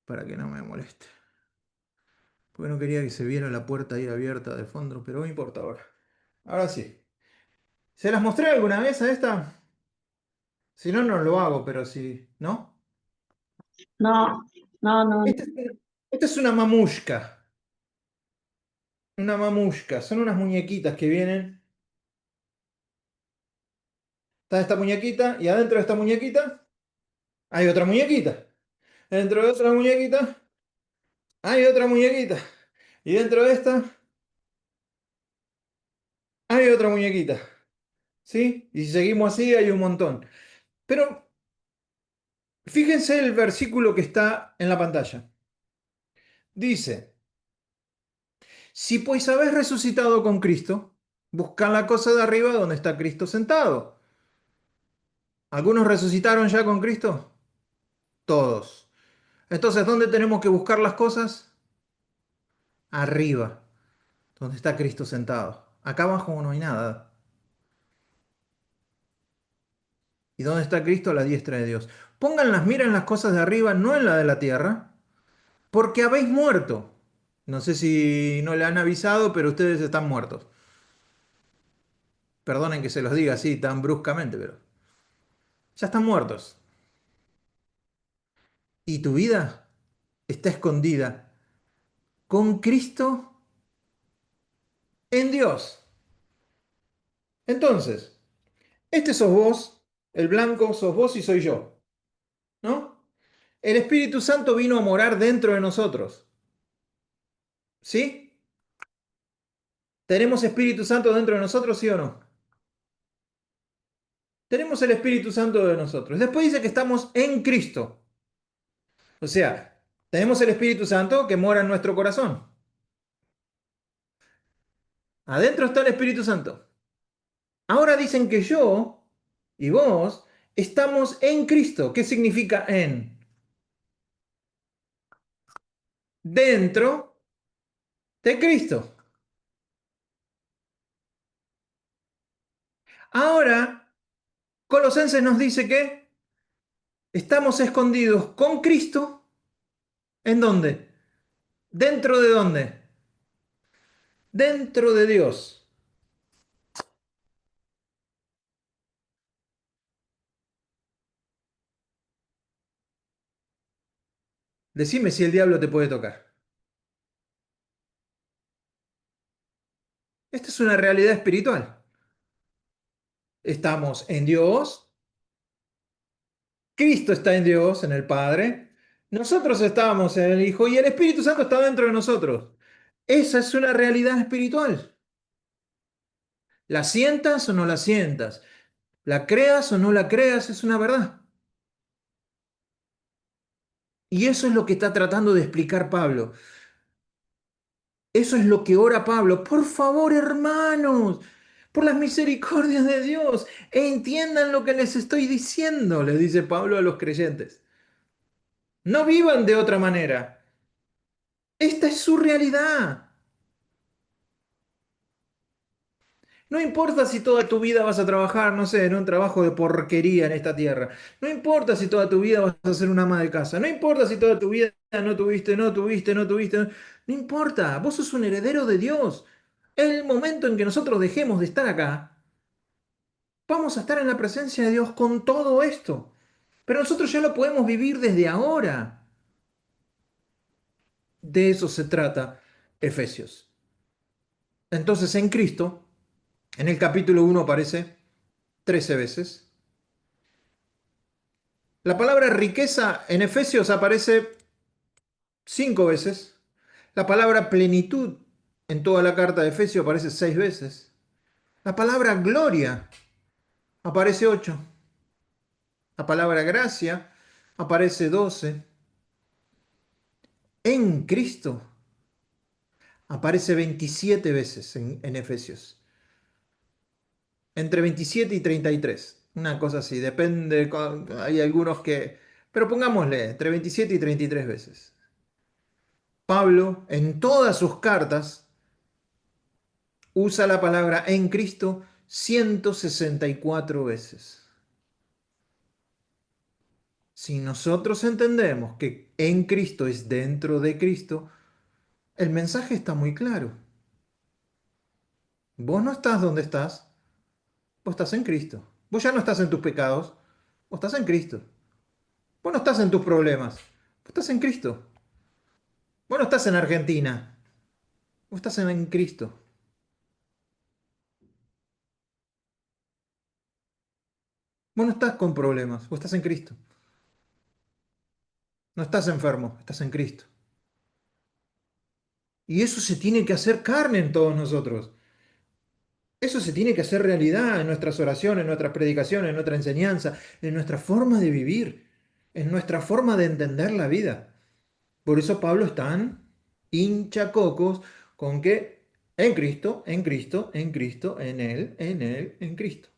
para que no me moleste. Porque no quería que se viera la puerta ahí abierta de fondo, pero no importa ahora. Ahora sí. ¿Se las mostré alguna vez a esta? Si no, no lo hago, pero si. ¿No? No, no, no. Esta esta es una mamushka. Una mamushka. Son unas muñequitas que vienen. Está esta muñequita y adentro de esta muñequita hay otra muñequita. Dentro de otra muñequita hay otra muñequita. Y dentro de esta hay otra muñequita. ¿Sí? Y si seguimos así hay un montón. Pero fíjense el versículo que está en la pantalla. Dice, si pues habéis resucitado con Cristo, buscad la cosa de arriba donde está Cristo sentado. ¿Algunos resucitaron ya con Cristo? Todos. Entonces, ¿dónde tenemos que buscar las cosas? Arriba, donde está Cristo sentado. Acá abajo no hay nada. ¿Y dónde está Cristo? A la diestra de Dios. Pónganlas, miren las cosas de arriba, no en la de la tierra, porque habéis muerto. No sé si no le han avisado, pero ustedes están muertos. Perdonen que se los diga así tan bruscamente, pero ya están muertos. Y tu vida está escondida con Cristo en Dios. Entonces, este sos vos, el blanco sos vos y soy yo, ¿no? El Espíritu Santo vino a morar dentro de nosotros, ¿sí? ¿Tenemos Espíritu Santo dentro de nosotros, sí o no? Tenemos el Espíritu Santo de nosotros. Después dice que estamos en Cristo. O sea, tenemos el Espíritu Santo que mora en nuestro corazón. Adentro está el Espíritu Santo. Ahora dicen que yo y vos estamos en Cristo. ¿Qué significa en? Dentro de Cristo. Ahora, Colosenses nos dice que estamos escondidos con Cristo. ¿En dónde? ¿Dentro de dónde? Dentro de Dios. Decime si el diablo te puede tocar. Esta es una realidad espiritual. Estamos en Dios, Cristo está en Dios, en el Padre, nosotros estamos en el Hijo y el Espíritu Santo está dentro de nosotros. Esa es una realidad espiritual. La sientas o no la sientas, la creas o no la creas, es una verdad. Y eso es lo que está tratando de explicar Pablo. Eso es lo que ora Pablo. Por favor, hermanos, por las misericordias de Dios, entiendan lo que les estoy diciendo, le dice Pablo a los creyentes. No vivan de otra manera. Esta es su realidad. No importa si toda tu vida vas a trabajar, no sé, en un trabajo de porquería en esta tierra. No importa si toda tu vida vas a ser una ama de casa. No importa si toda tu vida no tuviste. No importa, vos sos un heredero de Dios. El momento en que nosotros dejemos de estar acá, vamos a estar en la presencia de Dios con todo esto. Pero nosotros ya lo podemos vivir desde ahora. De eso se trata Efesios. Entonces, en Cristo, en el capítulo 1 aparece 13 veces. La palabra riqueza en Efesios aparece 5 veces. La palabra plenitud en toda la carta de Efesios aparece 6 veces. La palabra gloria aparece 8. La palabra gracia aparece 12. En Cristo aparece 27 veces en Efesios. Entre 27 y 33. Una cosa así, depende. Hay algunos que... Pero pongámosle, entre 27 y 33 veces. Pablo, en todas sus cartas, usa la palabra en Cristo 164 veces. Si nosotros entendemos que en Cristo es dentro de Cristo, el mensaje está muy claro. Vos no estás donde estás, vos estás en Cristo. Vos ya no estás en tus pecados, vos estás en Cristo. Vos no estás en tus problemas, vos estás en Cristo. Vos no estás en Argentina, vos estás en Cristo. Vos no estás con problemas, vos estás en Cristo. No estás enfermo, estás en Cristo. Y eso se tiene que hacer carne en todos nosotros. Eso se tiene que hacer realidad en nuestras oraciones, en nuestras predicaciones, en nuestra enseñanza, en nuestra forma de vivir, en nuestra forma de entender la vida. Por eso Pablo es tan hinchacocos con que en Cristo, en Cristo, en Cristo, en Él, en Cristo.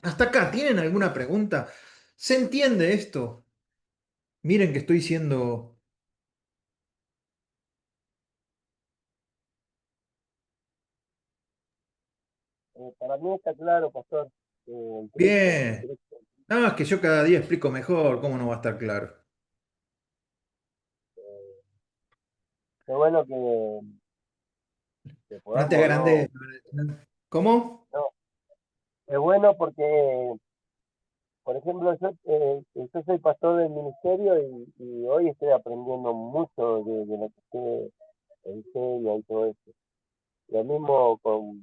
Hasta acá, ¿tienen alguna pregunta? ¿Se entiende esto? Miren que estoy siendo... Para mí está claro, pastor, en Cristo, en Bien. Cristo. Nada más que yo cada día explico mejor, ¿cómo no va a estar claro? Qué bueno que No te podamos, agrandes. ¿no? ¿Cómo? No, es bueno porque, por ejemplo, yo soy pastor del ministerio y hoy estoy aprendiendo mucho de lo que usted enseña y todo eso. Lo mismo con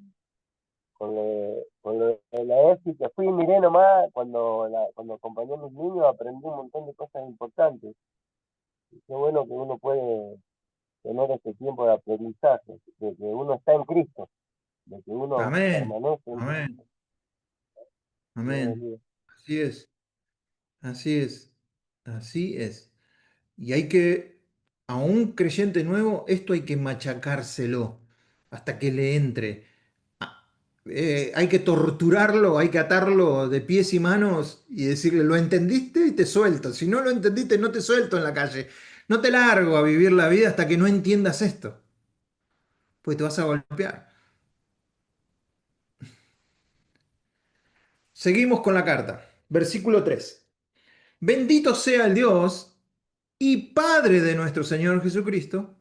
lo de la EFI, que fui y miré nomás, cuando acompañé a mis niños aprendí un montón de cosas importantes. Y qué bueno que uno puede tener ese tiempo de aprendizaje, de que uno está en Cristo. de que uno Amén, permanece en amén, Cristo. Dios amén. bendiga. Así es, así es, así es. Y hay que, a un creyente nuevo, esto hay que machacárselo hasta que le entre. Ah, hay que torturarlo, hay que atarlo de pies y manos y decirle, ¿lo entendiste? Y te suelto. Si no lo entendiste, no te suelto en la calle. No te largo a vivir la vida hasta que no entiendas esto, pues te vas a golpear. Seguimos con la carta. Versículo 3. Bendito sea el Dios y Padre de nuestro Señor Jesucristo,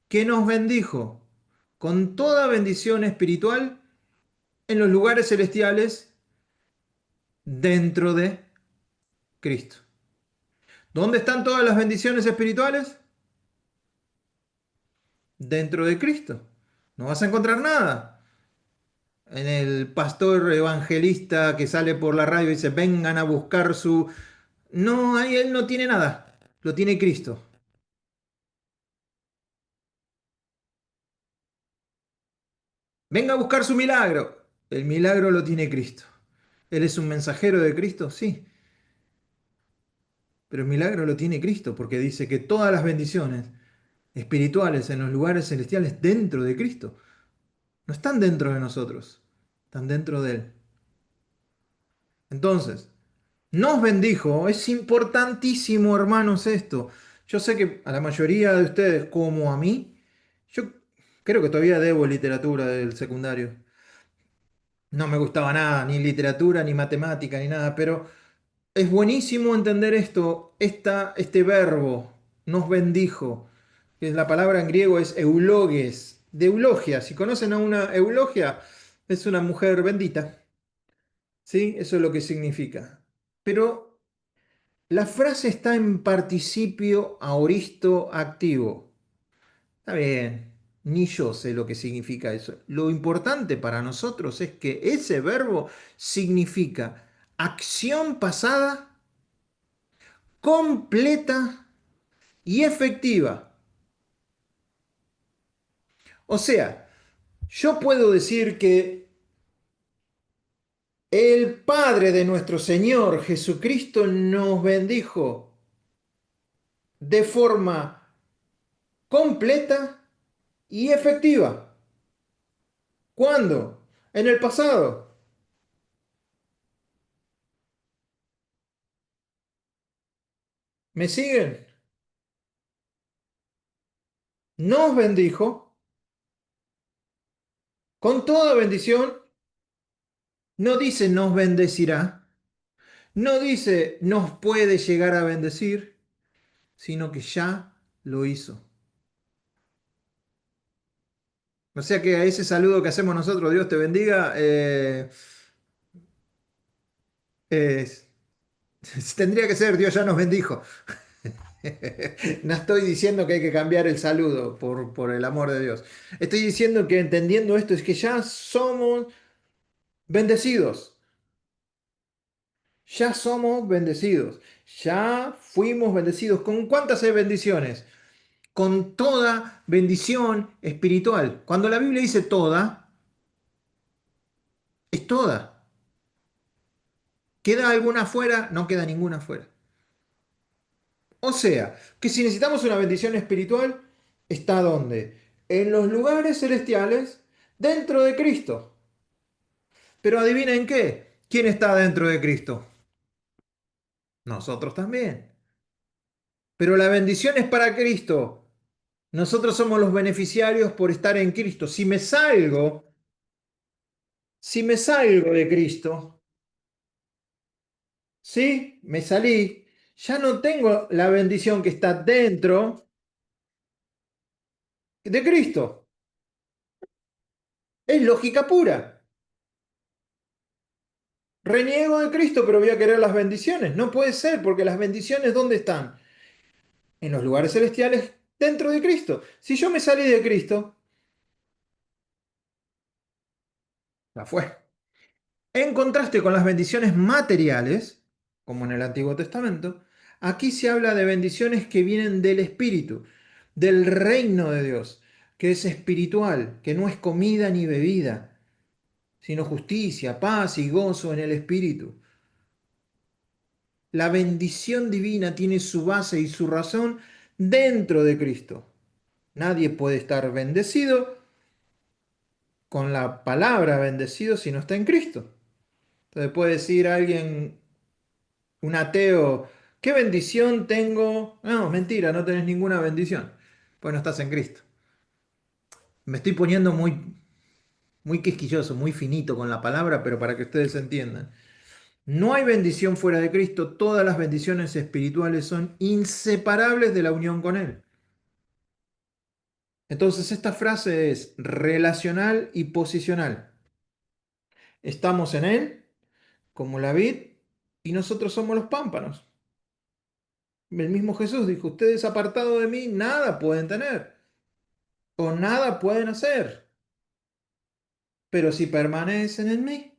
que nos bendijo con toda bendición espiritual en los lugares celestiales dentro de Cristo. ¿Dónde están todas las bendiciones espirituales? Dentro de Cristo. No vas a encontrar nada en el pastor evangelista que sale por la radio y dice, vengan a buscar su... No, ahí él no tiene nada, lo tiene Cristo. Venga a buscar su milagro. El milagro lo tiene Cristo. ¿Él es un mensajero de Cristo? Sí. Pero el milagro lo tiene Cristo porque dice que todas las bendiciones espirituales en los lugares celestiales dentro de Cristo no están dentro de nosotros, están dentro de Él. Entonces, nos bendijo, es importantísimo, hermanos, esto. Yo sé que a la mayoría de ustedes, como a mí, yo creo que todavía debo literatura del secundario. No me gustaba nada, ni literatura, ni matemática, ni nada, pero es buenísimo entender esto, este verbo, nos bendijo, que la palabra en griego es euloges, de eulogia. Si conocen a una eulogia, es una mujer bendita, ¿sí? Eso es lo que significa. Pero la frase está en participio aoristo activo. Está bien, ni yo sé lo que significa eso. Lo importante para nosotros es que ese verbo significa acción pasada completa y efectiva. O sea, yo puedo decir que el Padre de nuestro Señor Jesucristo nos bendijo de forma completa y efectiva. ¿Cuándo? En el pasado. ¿Me siguen? Nos bendijo con toda bendición. No dice nos bendecirá. No dice nos puede llegar a bendecir, sino que ya lo hizo. O sea que a ese saludo que hacemos nosotros, Dios te bendiga, es- tendría que ser Dios ya nos bendijo. No estoy diciendo que hay que cambiar el saludo por el amor de Dios. Estoy diciendo que entendiendo esto es que ya somos bendecidos. Ya somos bendecidos. Ya fuimos bendecidos. ¿Con cuántas bendiciones? Con toda bendición espiritual. Cuando la Biblia dice toda, es toda. ¿Queda alguna fuera? No queda ninguna fuera. O sea, que si necesitamos una bendición espiritual, ¿está dónde? En los lugares celestiales, dentro de Cristo. Pero adivinen qué, ¿quién está dentro de Cristo? Nosotros también. Pero la bendición es para Cristo. Nosotros somos los beneficiarios por estar en Cristo. Si me salgo de Cristo, ¿sí? Me salí, ya no tengo la bendición que está dentro de Cristo. Es lógica pura. Reniego de Cristo, pero voy a querer las bendiciones. No puede ser, porque las bendiciones, ¿dónde están? En los lugares celestiales, dentro de Cristo. Si yo me salí de Cristo, la fue. En contraste con las bendiciones materiales, como en el Antiguo Testamento, aquí se habla de bendiciones que vienen del Espíritu, del reino de Dios. que es espiritual, que no es comida ni bebida, sino justicia, paz y gozo en el Espíritu. La bendición divina tiene su base y su razón dentro de Cristo. Nadie puede estar bendecido con la palabra bendecido si no está en Cristo. Entonces puede decir alguien, un ateo, ¿qué bendición tengo? No, mentira, no tenés ninguna bendición, pues no estás en Cristo. Me estoy poniendo muy quisquilloso, muy finito con la palabra, pero para que ustedes entiendan. No hay bendición fuera de Cristo, todas las bendiciones espirituales son inseparables de la unión con Él. Entonces esta frase es relacional y posicional. Estamos en Él, como la vid, y nosotros somos los pámpanos. El mismo Jesús dijo, ustedes apartados de mí nada pueden tener o nada pueden hacer, pero si permanecen en mí.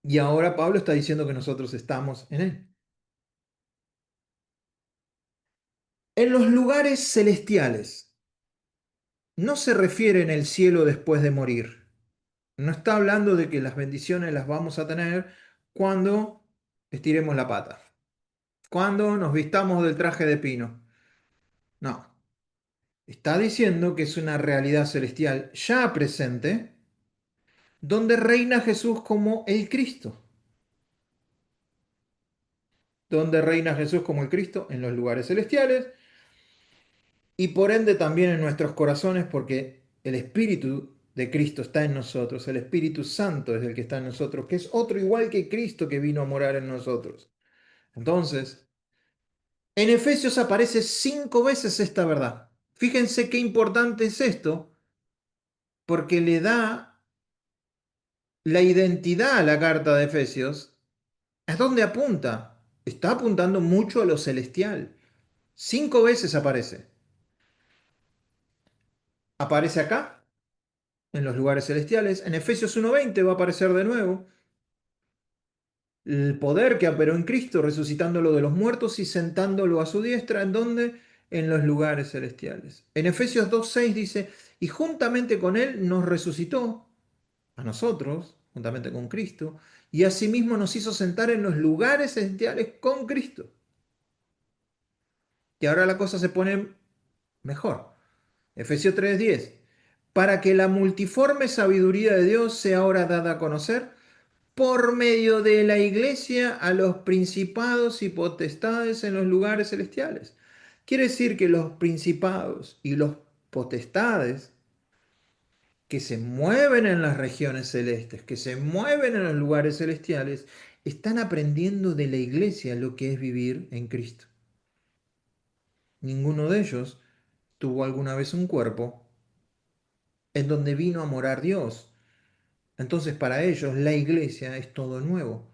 Y ahora Pablo está diciendo que nosotros estamos en Él. En los lugares celestiales no se refiere en el cielo después de morir. No está hablando de que las bendiciones las vamos a tener cuando estiremos la pata, cuando nos vistamos del traje de pino. No. Está diciendo que es una realidad celestial ya presente, donde reina Jesús como el Cristo. Donde reina Jesús como el Cristo en los lugares celestiales y por ende también en nuestros corazones, porque el Espíritu de Cristo está en nosotros, el Espíritu Santo es el que está en nosotros, que es otro igual que Cristo que vino a morar en nosotros. Entonces, en Efesios aparece 5 veces esta verdad. Fíjense qué importante es esto, porque le da la identidad a la carta de Efesios. ¿A dónde apunta? Está apuntando mucho a lo celestial. 5 veces aparece. Aparece acá, en los lugares celestiales. En Efesios 1:20 va a aparecer de nuevo. El poder que operó en Cristo, resucitándolo de los muertos y sentándolo a su diestra. ¿En dónde? En los lugares celestiales. En Efesios 2:6 dice, y juntamente con Él nos resucitó a nosotros, juntamente con Cristo, y asimismo nos hizo sentar en los lugares celestiales con Cristo. Y ahora la cosa se pone mejor. Efesios 3:10. Para que la multiforme sabiduría de Dios sea ahora dada a conocer por medio de la iglesia a los principados y potestades en los lugares celestiales. Quiere decir que los principados y los potestades que se mueven en las regiones celestes, que se mueven en los lugares celestiales, están aprendiendo de la iglesia lo que es vivir en Cristo. Ninguno de ellos tuvo alguna vez un cuerpo en donde vino a morar Dios. Entonces para ellos la iglesia es todo nuevo.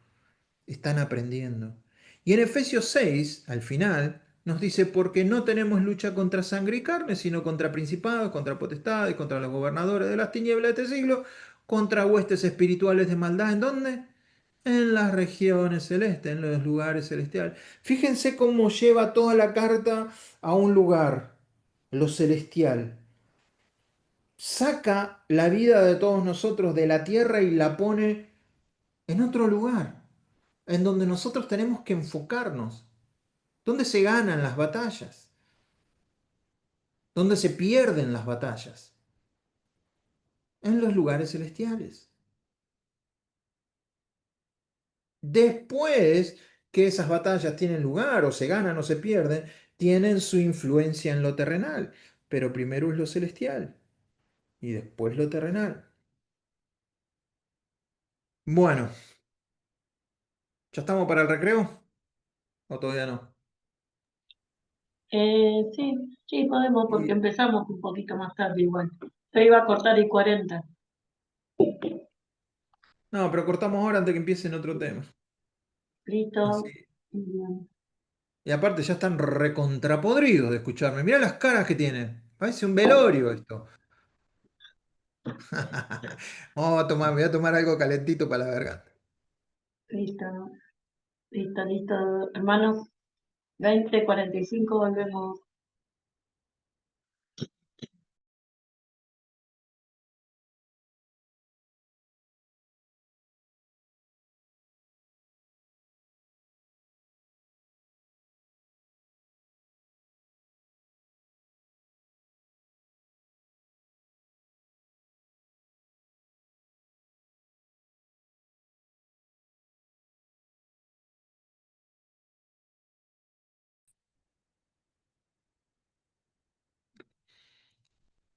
Están aprendiendo. Y en Efesios 6, al final, nos dice, porque no tenemos lucha contra sangre y carne, sino contra principados, contra potestades, contra los gobernadores de las tinieblas de este siglo, contra huestes espirituales de maldad. ¿En dónde? En las regiones celestes, en los lugares celestiales. Fíjense cómo lleva toda la carta a un lugar, lo celestial. Saca la vida de todos nosotros de la tierra y la pone en otro lugar, en donde nosotros tenemos que enfocarnos. ¿Dónde se ganan las batallas? ¿Dónde se pierden las batallas? En los lugares celestiales. Después que esas batallas tienen lugar, o se ganan o se pierden, tienen su influencia en lo terrenal. Pero primero es lo celestial y después lo terrenal. Bueno, ¿ya estamos para el recreo? ¿O todavía no? Sí, sí, podemos, Muy porque bien. empezamos un poquito más tarde igual. Se iba a cortar y 40. No, pero cortamos ahora antes que empiecen otro tema. Listo. Así. Bien. Y aparte ya están recontrapodridos de escucharme. Mirá las caras que tienen. Parece un velorio esto. Voy a tomar algo calentito para la garganta. Listo, listo, listo. Hermanos, 20:45 volvemos.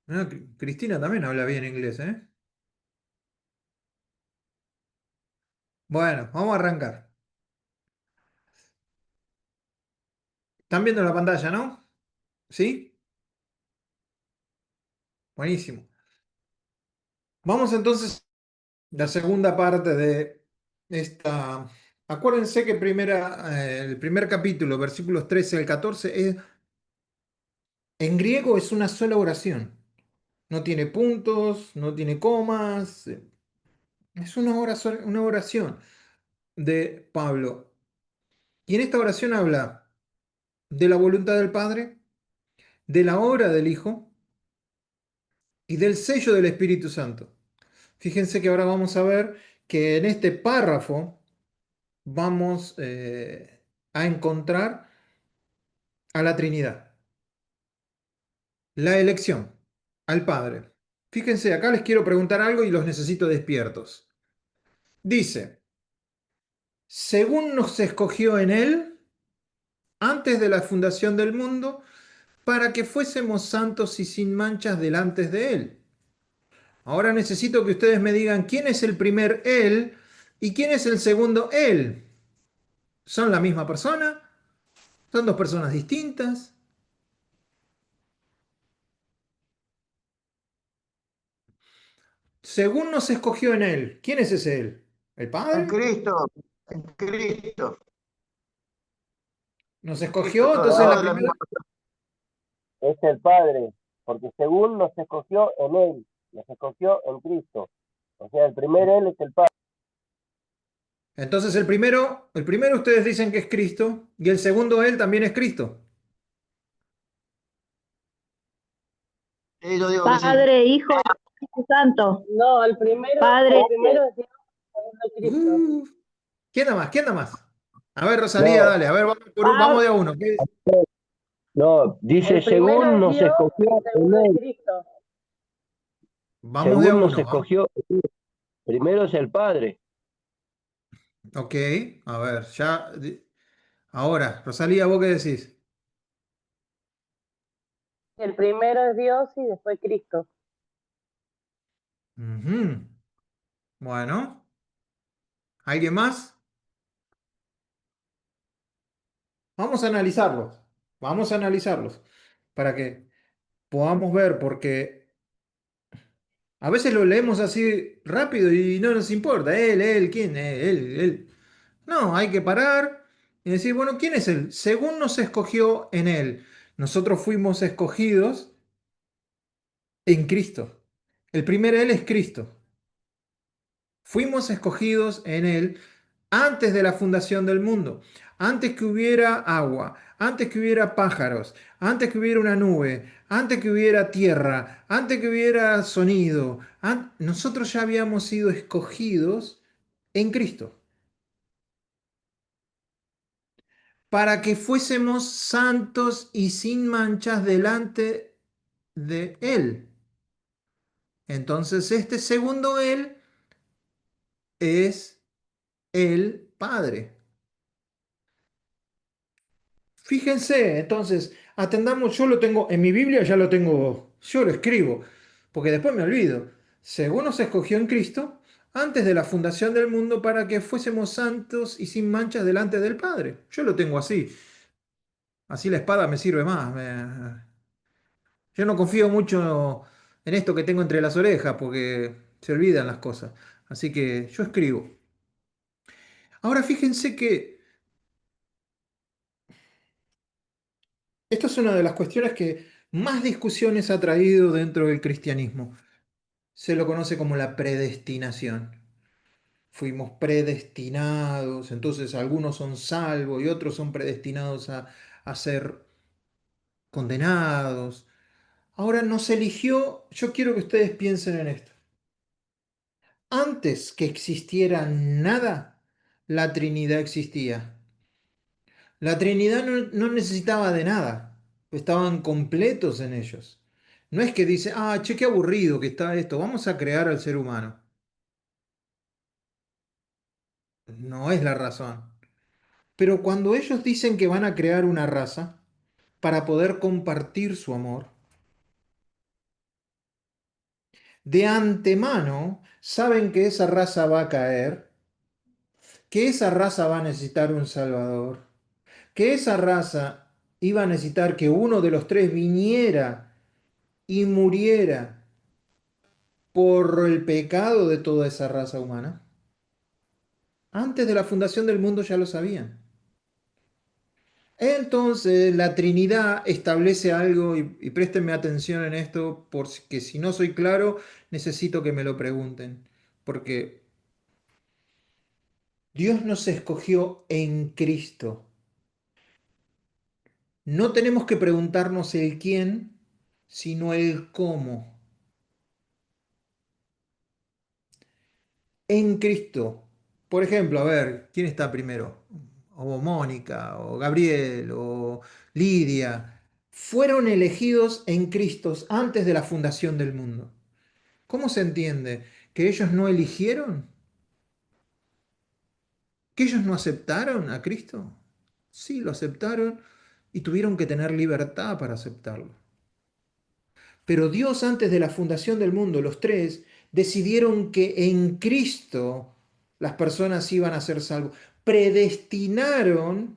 Ah, Cristina también habla bien inglés, ¿eh? Bueno, vamos a arrancar. ¿Están viendo la pantalla, no? ¿Sí? Buenísimo. Vamos entonces a la segunda parte de esta. Acuérdense que el primer capítulo, versículos 13 al 14, en griego es una sola oración. No tiene puntos, no tiene comas. Es una oración de Pablo. Y en esta oración habla de la voluntad del Padre, de la obra del Hijo y del sello del Espíritu Santo. Fíjense que ahora vamos a ver que en este párrafo vamos a encontrar a la Trinidad, la elección, al Padre. Fíjense, acá les quiero preguntar algo y los necesito despiertos. Dice, según nos escogió en Él, antes de la fundación del mundo, para que fuésemos santos y sin manchas delante de Él. Ahora necesito que ustedes me digan quién es el primer Él y quién es el segundo Él. ¿Son la misma persona? ¿Son dos personas distintas? Según nos escogió en Él, ¿quién es ese Él? ¿El En Padre? Cristo, en Cristo, Nos Cristo, escogió, entonces No, la todos la primera. misma. es el Padre, porque según nos escogió en Él, nos escogió en Cristo. O sea, el primer Él es el Padre. Entonces el primero ustedes dicen que es Cristo y el segundo Él también es Cristo. Sí, yo digo que sí. Padre, Hijo y Espíritu Santo. No, Padre, el primero es Dios, el segundo es Cristo. Uh, ¿Quién da más? ¿Quién da más? A ver, Rosalía, No, dale, a ver, vamos Padre, de a uno. no, dice El primero según es nos Dios, el escogió en segundo es Él, Cristo. Vamos de a según nos uno. escogió en Él. Primero es el Padre. Ok, a ver, ya. Ahora, Rosalía, ¿vos qué decís? El primero es Dios y después Cristo. Ujú. Bueno, ¿alguien más? Vamos a analizarlos. Vamos a analizarlos para que podamos ver, porque a veces lo leemos así rápido y no nos importa. Él, ¿quién? Él. No, hay que parar y decir, bueno, ¿quién es él? Según nos escogió en él, nosotros fuimos escogidos en Cristo. El primer él es Cristo. Fuimos escogidos en él antes de la fundación del mundo, antes que hubiera agua, antes que hubiera pájaros, antes que hubiera una nube, antes que hubiera tierra, antes que hubiera sonido. Nosotros ya habíamos sido escogidos en Cristo para que fuésemos santos y sin manchas delante de Él. Entonces, este segundo Él es el Padre. Fíjense, entonces, atendamos, yo lo tengo, en mi Biblia ya lo tengo, yo lo escribo, porque después me olvido. Según nos escogió en Cristo, antes de la fundación del mundo, para que fuésemos santos y sin manchas delante del Padre. Yo lo tengo así. Así la espada me sirve más. Yo no confío mucho en esto que tengo entre las orejas, porque se olvidan las cosas. Así que yo escribo. Ahora fíjense que esta es una de las cuestiones que más discusiones ha traído dentro del cristianismo. Se lo conoce como la predestinación. Fuimos predestinados, entonces algunos son salvos y otros son predestinados a ser condenados. Ahora nos eligió, yo quiero que ustedes piensen en esto. Antes que existiera nada, la Trinidad existía. La Trinidad no necesitaba de nada, estaban completos en ellos. No es que dice, che, qué aburrido que está esto, vamos a crear al ser humano. No es la razón. Pero cuando ellos dicen que van a crear una raza para poder compartir su amor, de antemano saben que esa raza va a caer, que esa raza va a necesitar un Salvador, que esa raza iba a necesitar que uno de los tres viniera y muriera por el pecado de toda esa raza humana. Antes de la fundación del mundo ya lo sabían. Entonces la Trinidad establece algo, y préstenme atención en esto, porque si no soy claro, necesito que me lo pregunten. Porque Dios nos escogió en Cristo. No tenemos que preguntarnos el quién, sino el cómo. En Cristo. Por ejemplo, a ver, ¿quién está primero? O Mónica, o Gabriel, o Lidia. Fueron elegidos en Cristo antes de la fundación del mundo. ¿Cómo se entiende? ¿Que ellos no eligieron? ¿Que ellos no aceptaron a Cristo? Sí, lo aceptaron y tuvieron que tener libertad para aceptarlo. Pero Dios antes de la fundación del mundo, los tres, decidieron que en Cristo las personas iban a ser salvos. Predestinaron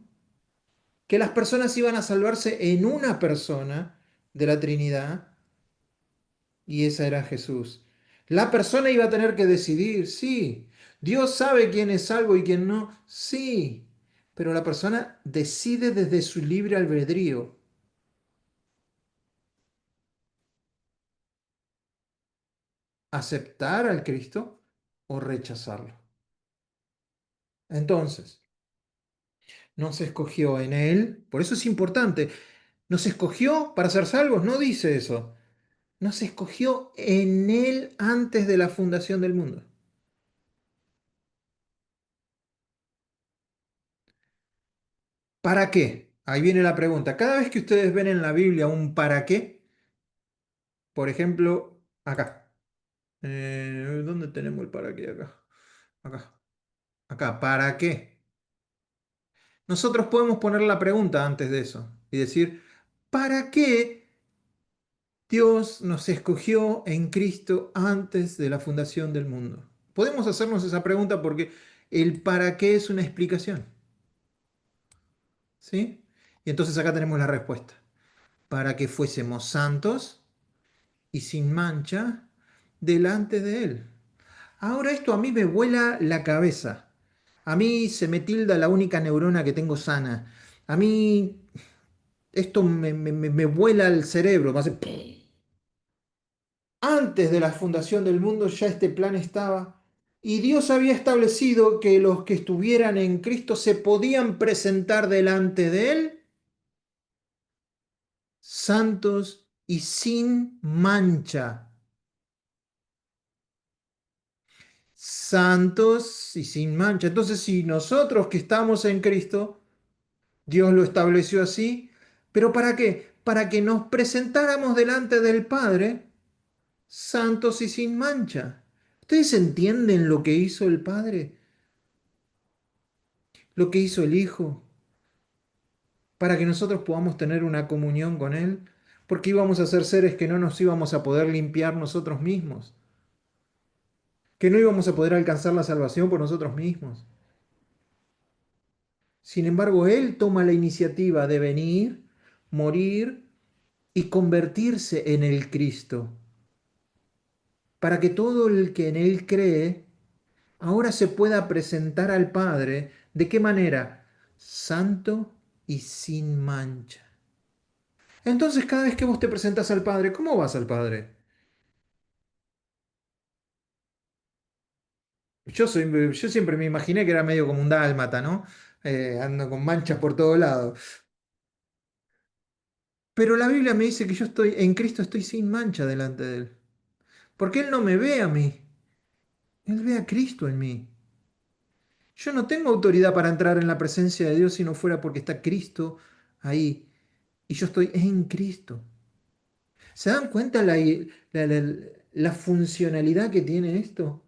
que las personas iban a salvarse en una persona de la Trinidad y esa era Jesús. La persona iba a tener que decidir, sí. Dios sabe quién es salvo y quién no, sí. Pero la persona decide desde su libre albedrío aceptar al Cristo o rechazarlo. Entonces, nos escogió en Él, por eso es importante, nos escogió para ser salvos, no dice eso. Nos escogió en Él antes de la fundación del mundo. ¿Para qué? Ahí viene la pregunta. Cada vez que ustedes ven en la Biblia un para qué, por ejemplo, acá. ¿Dónde tenemos el para qué acá? Acá. Acá, ¿para qué? Nosotros podemos poner la pregunta antes de eso y decir, ¿para qué Dios nos escogió en Cristo antes de la fundación del mundo? Podemos hacernos esa pregunta porque el para qué es una explicación. ¿Sí? Y entonces acá tenemos la respuesta. Para que fuésemos santos y sin mancha delante de Él. Ahora esto a mí me vuela la cabeza. A mí se me tilda la única neurona que tengo sana. A mí esto me vuela el cerebro. Me hace... Antes de la fundación del mundo ya este plan estaba. Y Dios había establecido que los que estuvieran en Cristo se podían presentar delante de Él santos y sin mancha. Santos y sin mancha. Entonces, si nosotros que estamos en Cristo, Dios lo estableció así, ¿pero para qué? Para que nos presentáramos delante del Padre santos y sin mancha. ¿Ustedes entienden lo que hizo el Padre? Lo que hizo el Hijo, para que nosotros podamos tener una comunión con Él, porque íbamos a ser seres que no nos íbamos a poder limpiar nosotros mismos, que no íbamos a poder alcanzar la salvación por nosotros mismos. Sin embargo, Él toma la iniciativa de venir, morir y convertirse en el Cristo, para que todo el que en Él cree ahora se pueda presentar al Padre. ¿De qué manera? Santo y sin mancha. Entonces, cada vez que vos te presentas al Padre, ¿cómo vas al Padre? Yo siempre me imaginé que era medio como un dálmata, ¿no? Ando con manchas por todo lado. Pero la Biblia me dice que yo estoy en Cristo, estoy sin mancha delante de Él. Porque Él no me ve a mí, Él ve a Cristo en mí. Yo no tengo autoridad para entrar en la presencia de Dios si no fuera porque está Cristo ahí. Y yo estoy en Cristo. ¿Se dan cuenta la funcionalidad que tiene esto?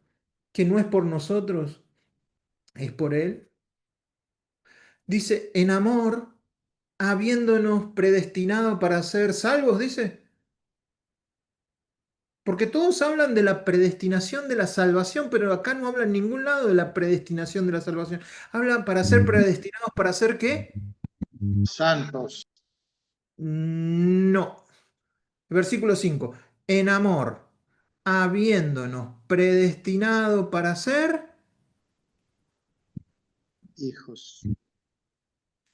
Que no es por nosotros, es por Él. Dice, en amor, habiéndonos predestinado para ser salvos, dice. Porque todos hablan de la predestinación de la salvación, pero acá no hablan en ningún lado de la predestinación de la salvación. Hablan para ser predestinados, ¿para ser qué? Santos. No. Versículo 5. En amor, habiéndonos predestinado para ser Hijos.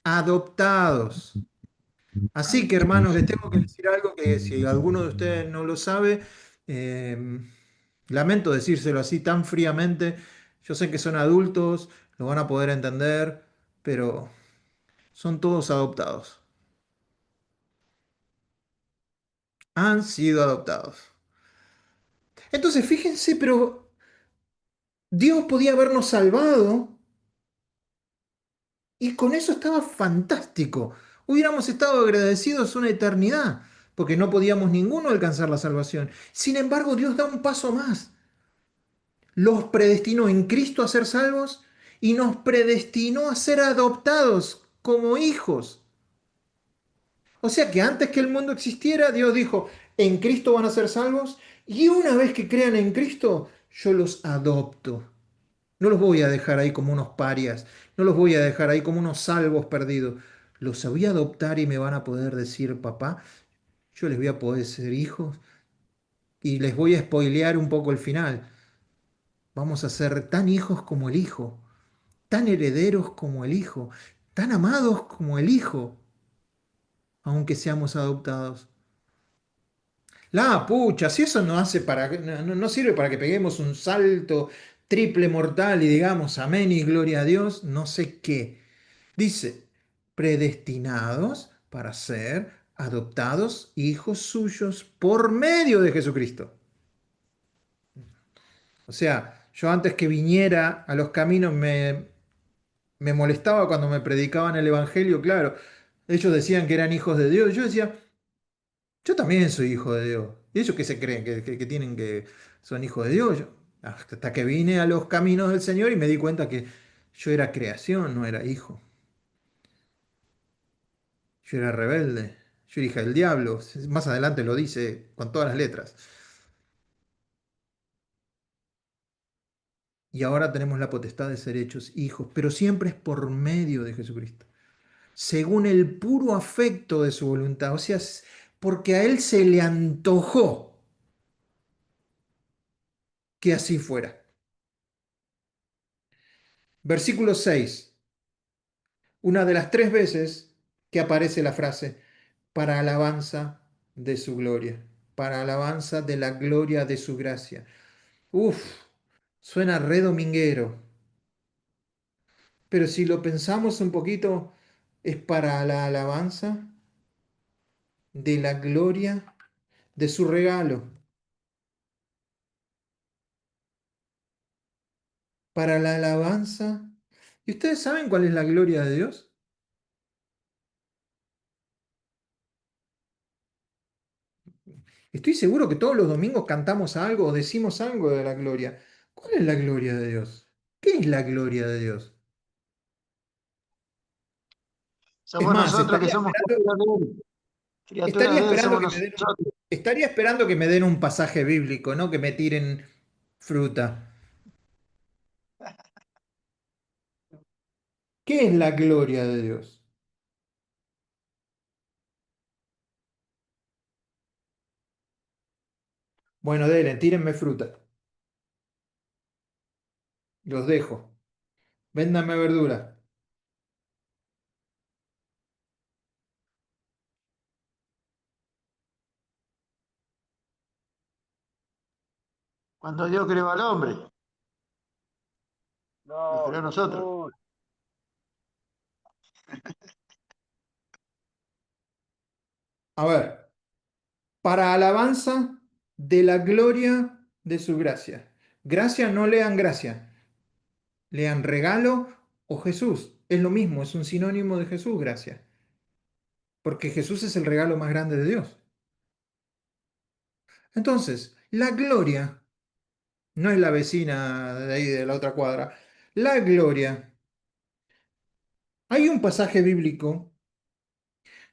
adoptados. Así que, hermanos, les tengo que decir algo que si alguno de ustedes no lo sabe, eh, lamento decírselo así tan fríamente. Yo sé que son adultos, lo van a poder entender, pero son todos adoptados. Han sido adoptados. Entonces, fíjense, pero Dios podía habernos salvado y con eso estaba fantástico. Hubiéramos estado agradecidos una eternidad, porque no podíamos ninguno alcanzar la salvación. Sin embargo, Dios da un paso más. Los predestinó en Cristo a ser salvos y nos predestinó a ser adoptados como hijos. O sea que antes que el mundo existiera, Dios dijo, en Cristo van a ser salvos y una vez que crean en Cristo, yo los adopto. No los voy a dejar ahí como unos parias, no los voy a dejar ahí como unos salvos perdidos. Los voy a adoptar y me van a poder decir, papá, yo les voy a poder ser hijos y les voy a spoilear un poco el final. Vamos a ser tan hijos como el Hijo, tan herederos como el Hijo, tan amados como el Hijo, aunque seamos adoptados. La pucha, si eso no hace para, no sirve para que peguemos un salto triple mortal y digamos amén y gloria a Dios, no sé qué. Dice, predestinados para ser adoptados hijos suyos por medio de Jesucristo. O sea, yo antes que viniera a los caminos me molestaba cuando me predicaban el Evangelio, claro. Ellos decían que eran hijos de Dios. Yo decía, yo también soy hijo de Dios. ¿Y ellos qué se creen? ¿Que tienen que son hijos de Dios? Hasta que vine a los caminos del Señor y me di cuenta que yo era creación, no era hijo. Yo era rebelde. Yo era hija del diablo. Más adelante lo dice con todas las letras. Y ahora tenemos la potestad de ser hechos hijos, pero siempre es por medio de Jesucristo, según el puro afecto de su voluntad. O sea, porque a Él se le antojó que así fuera. Versículo 6, una de las tres veces que aparece la frase, para alabanza de su gloria, para alabanza de la gloria de su gracia. Uf, suena re dominguero, pero si lo pensamos un poquito, es para la alabanza de la gloria de su regalo, para la alabanza. ¿Y ustedes saben cuál es la gloria de Dios? Estoy seguro que todos los domingos cantamos algo o decimos algo de la gloria. ¿Cuál es la gloria de Dios? ¿Qué es la gloria de Dios? Es Somos más, nosotros que somos criaturas estaría de Él esperando somos que me den nosotros. estaría esperando que me den un pasaje bíblico, ¿no? Que me tiren fruta. ¿Qué es la gloria de Dios? Bueno, dele, tírenme fruta. Los dejo. Véndanme verdura. Cuando Dios creó al hombre, nos No, creó a nosotros. Jesús. A ver, para alabanza de la gloria de su gracia. Gracia, no lean gracia. Lean regalo o Jesús. Es lo mismo, es un sinónimo de Jesús, gracia. Porque Jesús es el regalo más grande de Dios. Entonces, la gloria no es la vecina de ahí de la otra cuadra. La gloria. Hay un pasaje bíblico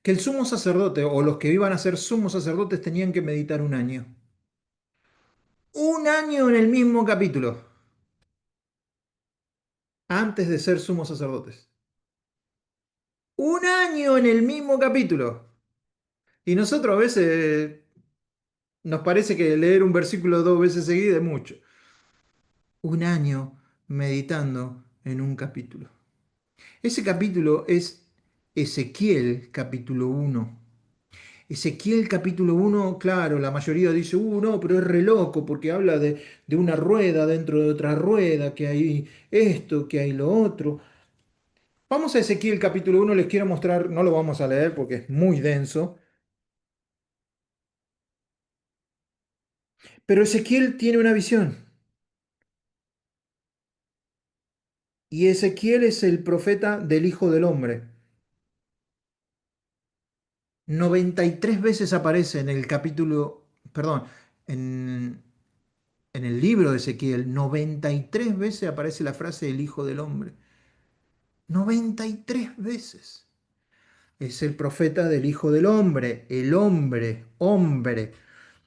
que el sumo sacerdote o los que iban a ser sumos sacerdotes tenían que meditar un año. Un año en el mismo capítulo, antes de ser sumos sacerdotes. Un año en el mismo capítulo. Y nosotros a veces nos parece que leer un versículo 2 veces seguidas es mucho. Un año meditando en un capítulo. Ese capítulo es Ezequiel capítulo 1. Ezequiel capítulo 1, claro, la mayoría dice, no, pero es re loco porque habla de una rueda dentro de otra rueda, que hay esto, que hay lo otro. Vamos a Ezequiel capítulo 1, les quiero mostrar, no lo vamos a leer porque es muy denso, pero Ezequiel tiene una visión. Y Ezequiel es el profeta del Hijo del Hombre. 93 veces aparece en el capítulo, perdón, en, en el libro de Ezequiel, 93 veces aparece la frase el Hijo del Hombre. 93 veces. Es el profeta del Hijo del Hombre, el hombre, hombre.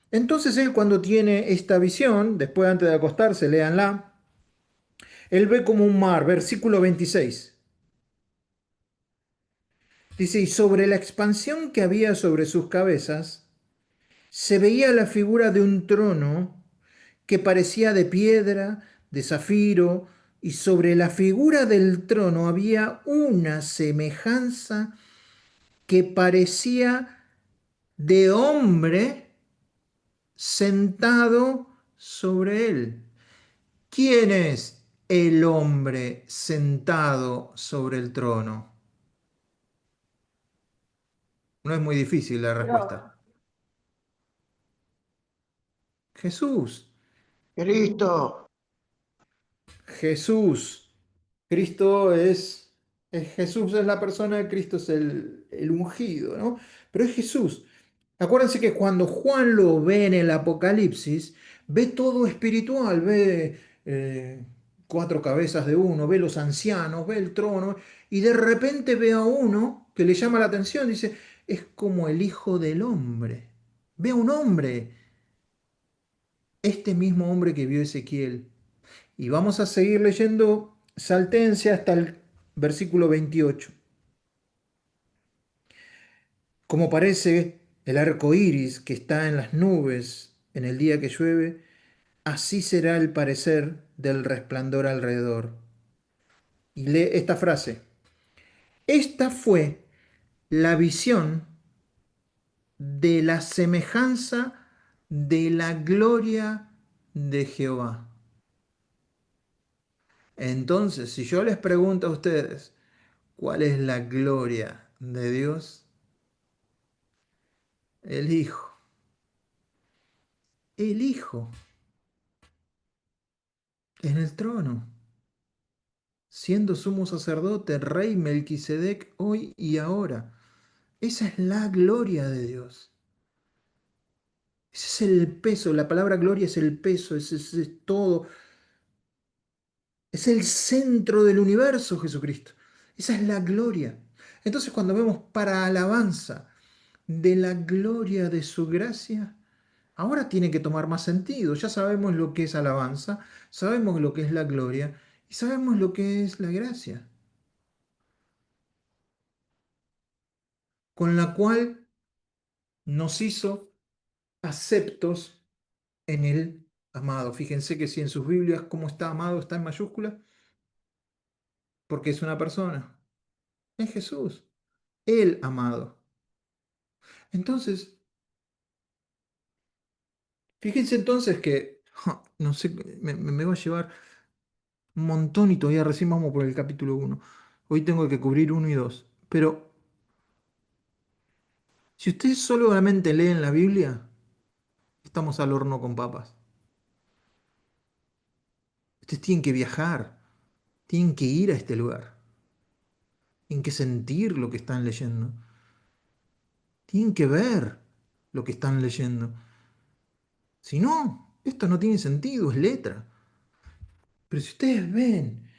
Entonces él cuando tiene esta visión, después antes de acostarse, léanla, él ve como un mar, versículo 26. Dice, y sobre la expansión que había sobre sus cabezas, se veía la figura de un trono que parecía de piedra, de zafiro, y sobre la figura del trono había una semejanza que parecía de hombre sentado sobre él. ¿Quién es el hombre sentado sobre el trono? No es muy difícil la Dios. respuesta. Jesús. Cristo. Jesús. Cristo Jesús es la persona, Cristo es el ungido, ¿no? Pero es Jesús. Acuérdense que cuando Juan lo ve en el Apocalipsis, ve todo espiritual, ve cuatro cabezas de uno, ve los ancianos, ve el trono, y de repente ve a uno que le llama la atención, dice, es como el Hijo del Hombre. Ve a un hombre, este mismo hombre que vio Ezequiel. Y vamos a seguir leyendo, saltense hasta el versículo 28. Como parece el arco iris que está en las nubes en el día que llueve, así será el parecer del resplandor alrededor. Y lee esta frase. Esta fue la visión de la semejanza de la gloria de Jehová. Entonces, si yo les pregunto a ustedes, ¿cuál es la gloria de Dios? El Hijo. El Hijo en el trono, siendo sumo sacerdote, rey Melquisedec hoy y ahora. Esa es la gloria de Dios. Ese es el peso, la palabra gloria es el peso, es todo. Es el centro del universo, Jesucristo. Esa es la gloria. Entonces cuando vemos para alabanza de la gloria de su gracia, ahora tiene que tomar más sentido. Ya sabemos lo que es alabanza, sabemos lo que es la gloria y sabemos lo que es la gracia, con la cual nos hizo aceptos en el amado. Fíjense que si en sus Biblias cómo está amado está en mayúscula, porque es una persona, es Jesús, el amado. Entonces, fíjense entonces que, no sé, me va a llevar un montón y todavía recién vamos por el capítulo 1. Hoy tengo que cubrir 1 y 2. Pero si ustedes solamente leen la Biblia, estamos al horno con papas. Ustedes tienen que viajar, tienen que ir a este lugar, tienen que sentir lo que están leyendo, tienen que ver lo que están leyendo. Si no, esto no tiene sentido, es letra. Pero si ustedes ven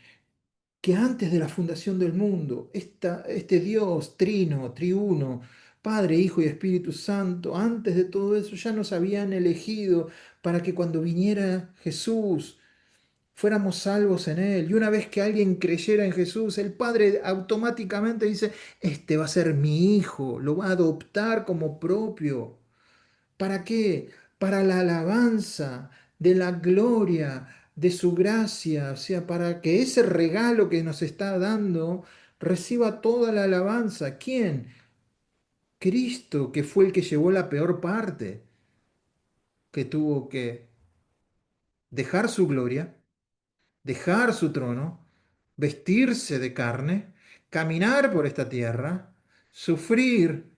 que antes de la fundación del mundo, este Dios trino, triuno, Padre, Hijo y Espíritu Santo, antes de todo eso ya nos habían elegido para que cuando viniera Jesús fuéramos salvos en Él. Y una vez que alguien creyera en Jesús, el Padre automáticamente dice, este va a ser mi hijo, lo va a adoptar como propio. ¿Para qué? Para la alabanza de la gloria de su gracia, o sea, para que ese regalo que nos está dando reciba toda la alabanza. ¿Quién? Cristo, que fue el que llevó la peor parte, que tuvo que dejar su gloria, dejar su trono, vestirse de carne, caminar por esta tierra, sufrir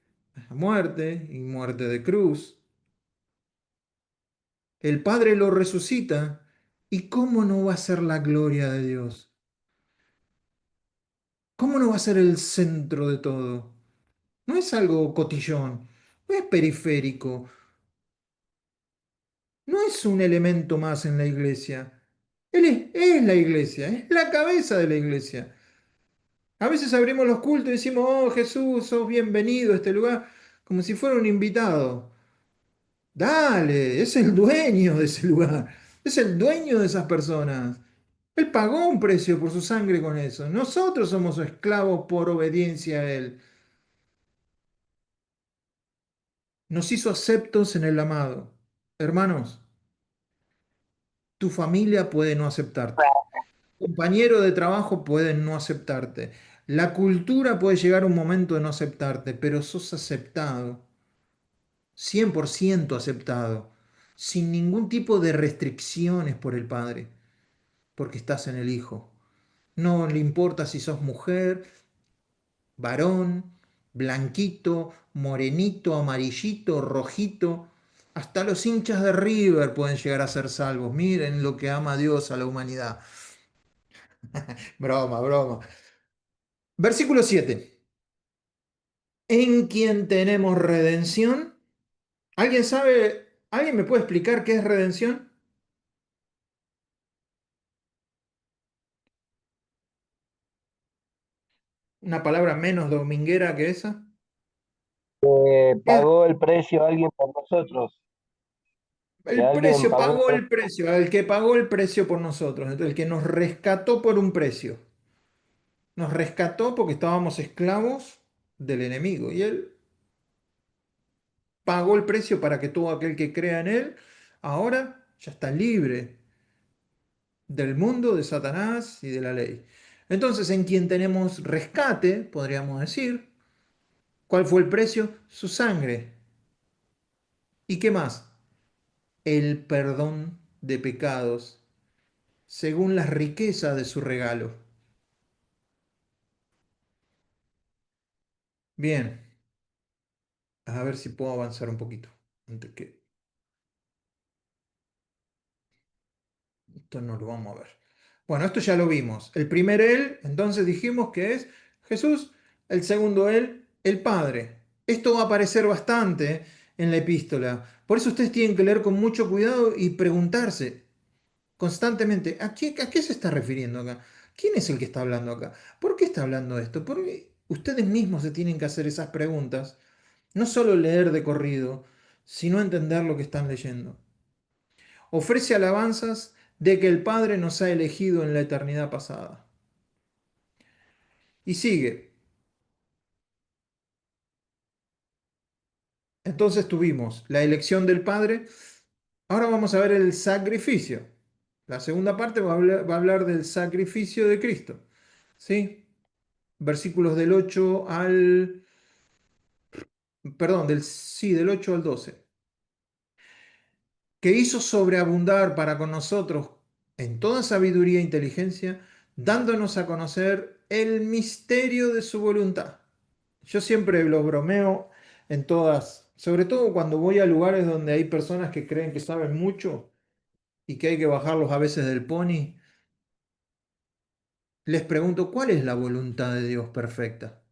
muerte y muerte de cruz. El Padre lo resucita. ¿Y cómo no va a ser la gloria de Dios? ¿Cómo no va a ser el centro de todo? No es algo cotillón, no es periférico, no es un elemento más en la iglesia. Él es la iglesia, es la cabeza de la iglesia. A veces abrimos los cultos y decimos, oh Jesús, sos bienvenido a este lugar, como si fuera un invitado. Dale, es el dueño de ese lugar, es el dueño de esas personas. Él pagó un precio por su sangre con eso. Nosotros somos esclavos por obediencia a Él. Nos hizo aceptos en el amado. Hermanos, tu familia puede no aceptarte. Compañero de trabajo puede no aceptarte. La cultura puede llegar a un momento de no aceptarte, pero sos aceptado, 100% aceptado, sin ningún tipo de restricciones por el Padre, porque estás en el Hijo. No le importa si sos mujer, varón, blanquito, morenito, amarillito, rojito. Hasta los hinchas de River pueden llegar a ser salvos. Miren lo que ama Dios a la humanidad. Broma, broma. Versículo 7. En quien tenemos redención. ¿Alguien sabe? ¿Alguien me puede explicar qué es redención? Una palabra menos dominguera que esa. Es Pagó el precio alguien por nosotros, que el alguien precio, pagó el pagó precio. el precio, el que pagó el precio por nosotros, entonces, el que nos rescató por un precio. Nos rescató porque estábamos esclavos del enemigo y Él pagó el precio para que todo aquel que crea en Él ahora ya está libre del mundo, de Satanás y de la ley. Entonces, en quien tenemos rescate, podríamos decir, ¿cuál fue el precio? Su sangre. ¿Y qué más? El perdón de pecados, según las riquezas de su regalo. Bien, a ver si puedo avanzar un poquito antes que esto no lo vamos a ver. Bueno, esto ya lo vimos. El primer él, entonces dijimos que es Jesús. El segundo él, el Padre. Esto va a aparecer bastante en la epístola. Por eso ustedes tienen que leer con mucho cuidado y preguntarse constantemente, a qué se está refiriendo acá? ¿Quién es el que está hablando acá? ¿Por qué está hablando esto? Porque ustedes mismos se tienen que hacer esas preguntas. No solo leer de corrido, sino entender lo que están leyendo. Ofrece alabanzas de que el Padre nos ha elegido en la eternidad pasada. Y sigue. Entonces tuvimos la elección del Padre. Ahora vamos a ver el sacrificio. La segunda parte va a hablar del sacrificio de Cristo. ¿Sí? Versículos del 8 al... Perdón, del 8 al 12. Que hizo sobreabundar para con nosotros en toda sabiduría e inteligencia, dándonos a conocer el misterio de su voluntad. Yo siempre lo bromeo en todas, sobre todo cuando voy a lugares donde hay personas que creen que saben mucho y que hay que bajarlos a veces del pony, les pregunto, ¿cuál es la voluntad de Dios perfecta?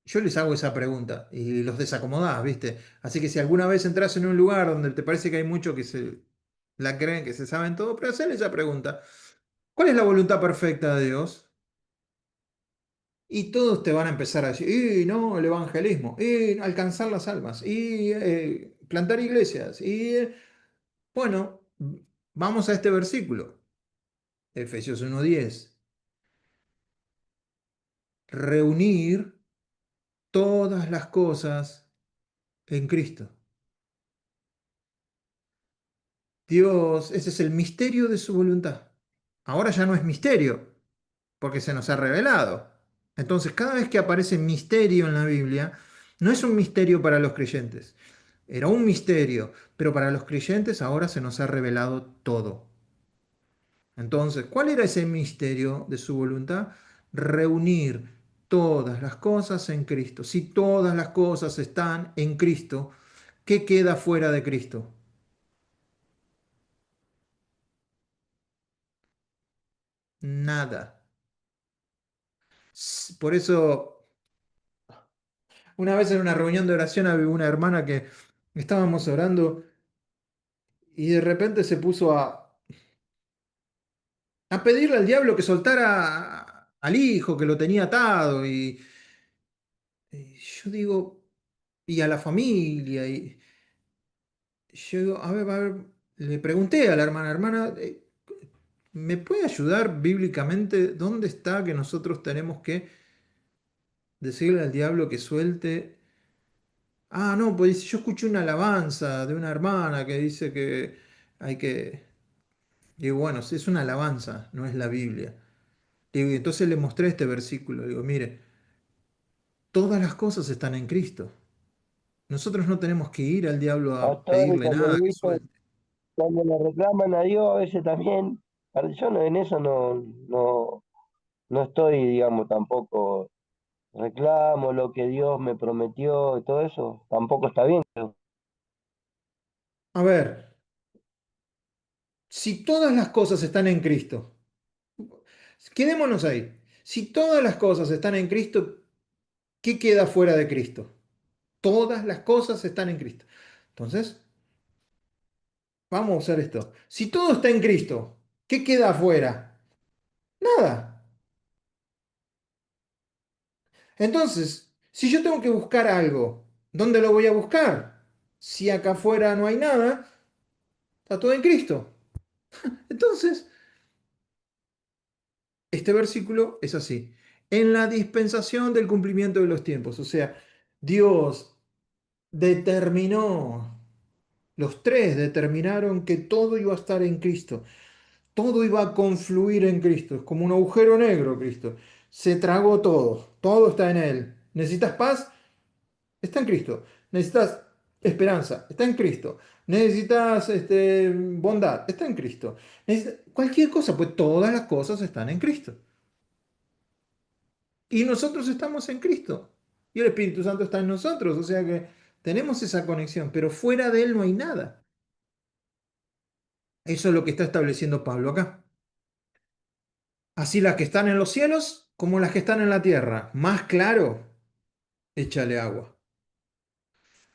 Yo les hago esa pregunta y los desacomodás, ¿viste? Así que si alguna vez entras en un lugar donde te parece que hay mucho que se la creen, que se saben todo, pero hacerle esa pregunta. ¿Cuál es la voluntad perfecta de Dios? Y todos te van a empezar a decir, y no, el evangelismo, y alcanzar las almas, y plantar iglesias, y bueno, vamos a este versículo, Efesios 1:10, reunir todas las cosas en Cristo. Dios, ese es el misterio de su voluntad. Ahora ya no es misterio, porque se nos ha revelado. Entonces, cada vez que aparece misterio en la Biblia, no es un misterio para los creyentes. Era un misterio, pero para los creyentes ahora se nos ha revelado todo. Entonces, ¿cuál era ese misterio de su voluntad? Reunir todas las cosas en Cristo. Si todas las cosas están en Cristo, ¿qué queda fuera de Cristo? Nada. Por eso, una vez en una reunión de oración había una hermana que estábamos orando y de repente se puso a pedirle al diablo que soltara al hijo que lo tenía atado y yo digo, y a la familia, y yo digo, a ver, le pregunté a la hermana, ¿me puede ayudar bíblicamente dónde está que nosotros tenemos que decirle al diablo que suelte? Ah, no, pues yo escuché una alabanza de una hermana que dice que hay que... Digo, bueno, si es una alabanza, no es la Biblia. Digo, y entonces le mostré este versículo. Digo, mire, todas las cosas están en Cristo. Nosotros no tenemos que ir al diablo a Pastor, y pedirle cuando nada he que visto, suelte. cuando le reclaman a Dios, a veces también, yo no, en eso no estoy, digamos, tampoco reclamo lo que Dios me prometió y todo eso, tampoco está bien. A ver, si todas las cosas están en Cristo, quedémonos ahí. Si todas las cosas están en Cristo, ¿qué queda fuera de Cristo? Todas las cosas están en Cristo. Entonces, vamos a usar esto. Si todo está en Cristo, ¿qué queda afuera? Nada. Entonces, si yo tengo que buscar algo, ¿dónde lo voy a buscar? Si acá afuera no hay nada, está todo en Cristo. Entonces, este versículo es así. En la dispensación del cumplimiento de los tiempos. O sea, Dios determinó, los tres determinaron que todo iba a estar en Cristo. Todo iba a confluir en Cristo. Es como un agujero negro, Cristo. Se tragó todo. Todo está en Él. ¿Necesitas paz? Está en Cristo. Necesitas esperanza. Está en Cristo. Necesitas bondad. Está en Cristo. Cualquier cosa, pues todas las cosas están en Cristo. Y nosotros estamos en Cristo. Y el Espíritu Santo está en nosotros. O sea que tenemos esa conexión. Pero fuera de Él no hay nada. Eso es lo que está estableciendo Pablo acá. Así las que están en los cielos como las que están en la tierra. Más claro, échale agua.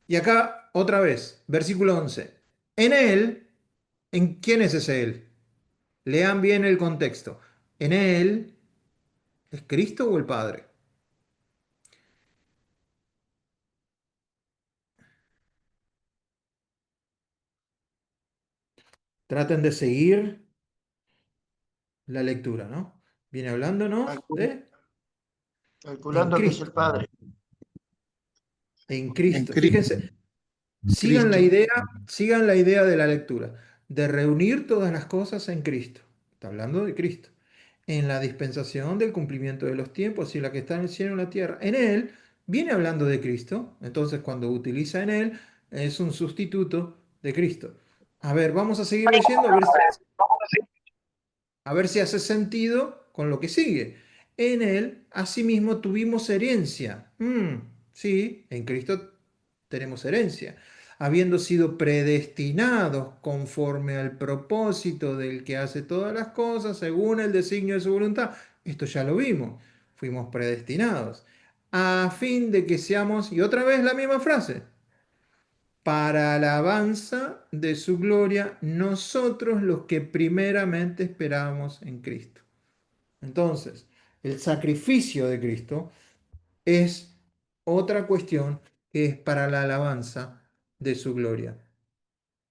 Y acá otra vez, versículo 11. En Él, ¿en quién es ese Él? Lean bien el contexto. En Él, ¿es Cristo o el Padre? Traten de seguir la lectura, ¿no? Viene hablándonos de en Calculando que es Cristo. el Padre. En En Cristo. Fíjense, Cristo. sigan la idea de la lectura, de reunir todas las cosas en Cristo. Está hablando de Cristo. En la dispensación del cumplimiento de los tiempos y la que está en el cielo y en la tierra. En Él viene hablando de Cristo. Entonces, cuando utiliza en Él, es un sustituto de Cristo. A ver, vamos a seguir leyendo a ver si hace sentido con lo que sigue. En Él, asimismo, tuvimos herencia. Sí, en Cristo tenemos herencia, habiendo sido predestinados conforme al propósito del que hace todas las cosas, según el designio de su voluntad. Esto ya lo vimos, fuimos predestinados, a fin de que seamos, y otra vez la misma frase, para alabanza de su gloria, nosotros los que primeramente esperamos en Cristo. Entonces, el sacrificio de Cristo es otra cuestión que es para la alabanza de su gloria.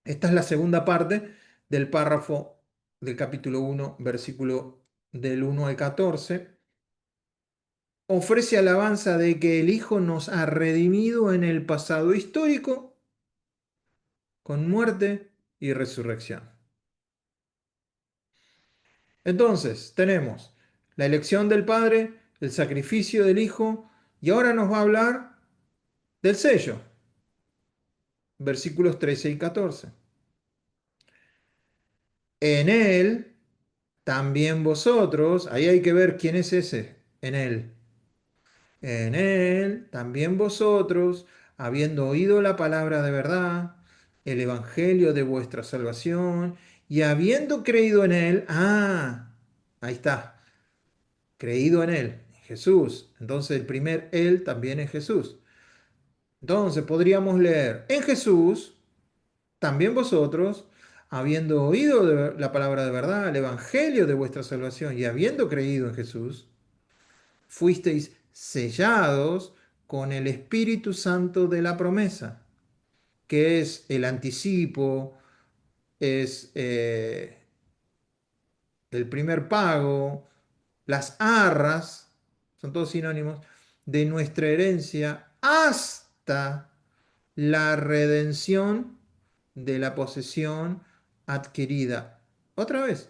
Esta es la segunda parte del párrafo del capítulo 1, versículo del 1 al 14. Ofrece alabanza de que el Hijo nos ha redimido en el pasado histórico con muerte y resurrección. Entonces, tenemos la elección del Padre, el sacrificio del Hijo, y ahora nos va a hablar del sello, versículos 13 y 14. En Él, también vosotros, ahí hay que ver quién es ese, en Él. En Él, también vosotros, habiendo oído la palabra de verdad, el Evangelio de vuestra salvación, y habiendo creído en Él, ahí está, creído en Él, Jesús. Entonces el primer Él también es Jesús. Entonces podríamos leer, en Jesús, también vosotros, habiendo oído la palabra de verdad, el Evangelio de vuestra salvación, y habiendo creído en Jesús, fuisteis sellados con el Espíritu Santo de la promesa, que es el anticipo, es el primer pago, las arras, son todos sinónimos, de nuestra herencia hasta la redención de la posesión adquirida. Otra vez,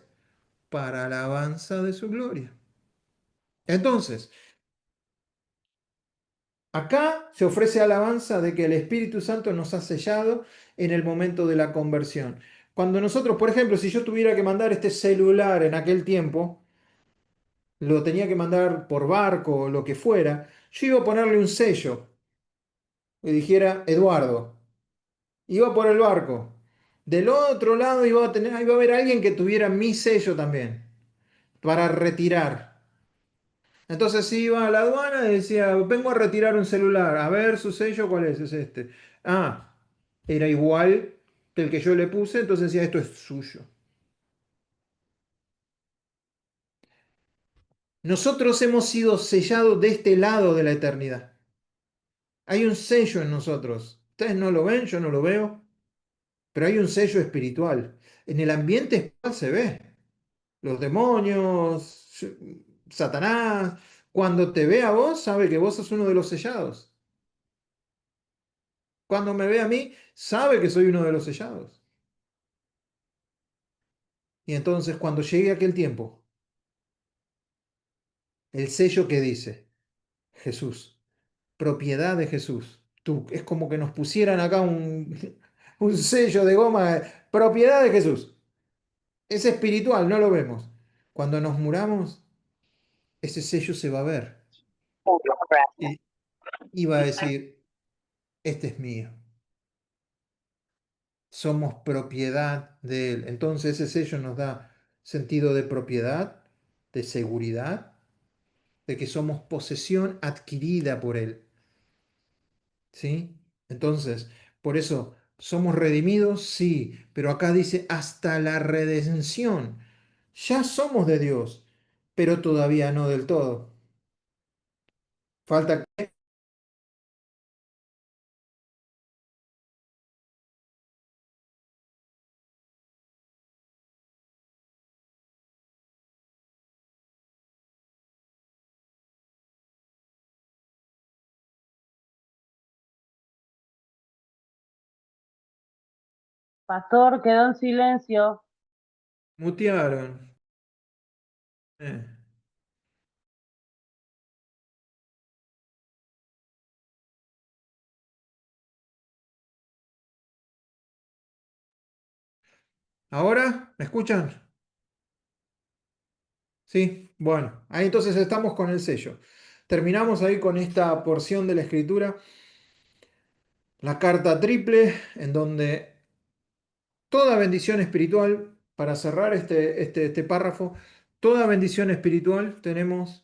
para alabanza de su gloria. Entonces, acá se ofrece alabanza de que el Espíritu Santo nos ha sellado en el momento de la conversión. Cuando nosotros, por ejemplo, si yo tuviera que mandar este celular en aquel tiempo, lo tenía que mandar por barco o lo que fuera, yo iba a ponerle un sello que dijera Eduardo. Iba por el barco. Del otro lado iba a haber alguien que tuviera mi sello también para retirar. Entonces iba a la aduana y decía, vengo a retirar un celular, a ver su sello, ¿cuál es? Es este. Era igual que el que yo le puse, entonces decía, esto es suyo. Nosotros hemos sido sellados de este lado de la eternidad. Hay un sello en nosotros. Ustedes no lo ven, yo no lo veo, pero hay un sello espiritual. En el ambiente espiritual se ve. Los demonios, Satanás, cuando te ve a vos, sabe que vos sos uno de los sellados. Cuando me ve a mí, sabe que soy uno de los sellados. Y entonces cuando llegue aquel tiempo, el sello que dice Jesús, propiedad de Jesús. Es como que nos pusieran acá un sello de goma, propiedad de Jesús. Es espiritual, no lo vemos. Cuando nos muramos, ese sello se va a ver. Y, y va a decir, este es mío. Somos propiedad de Él. Entonces ese sello nos da sentido de propiedad, de seguridad, de que somos posesión adquirida por Él. ¿Sí? Entonces, por eso, ¿somos redimidos? Sí, pero acá dice hasta la redención. Ya somos de Dios, pero todavía no del todo. Falta que... Pastor, quedó en silencio. Mutearon. Eh. ¿Ahora? ¿Me escuchan? Sí, bueno, ahí entonces estamos con el sello. Terminamos ahí con esta porción de la escritura, la carta triple, en donde toda bendición espiritual, para cerrar este párrafo, toda bendición espiritual tenemos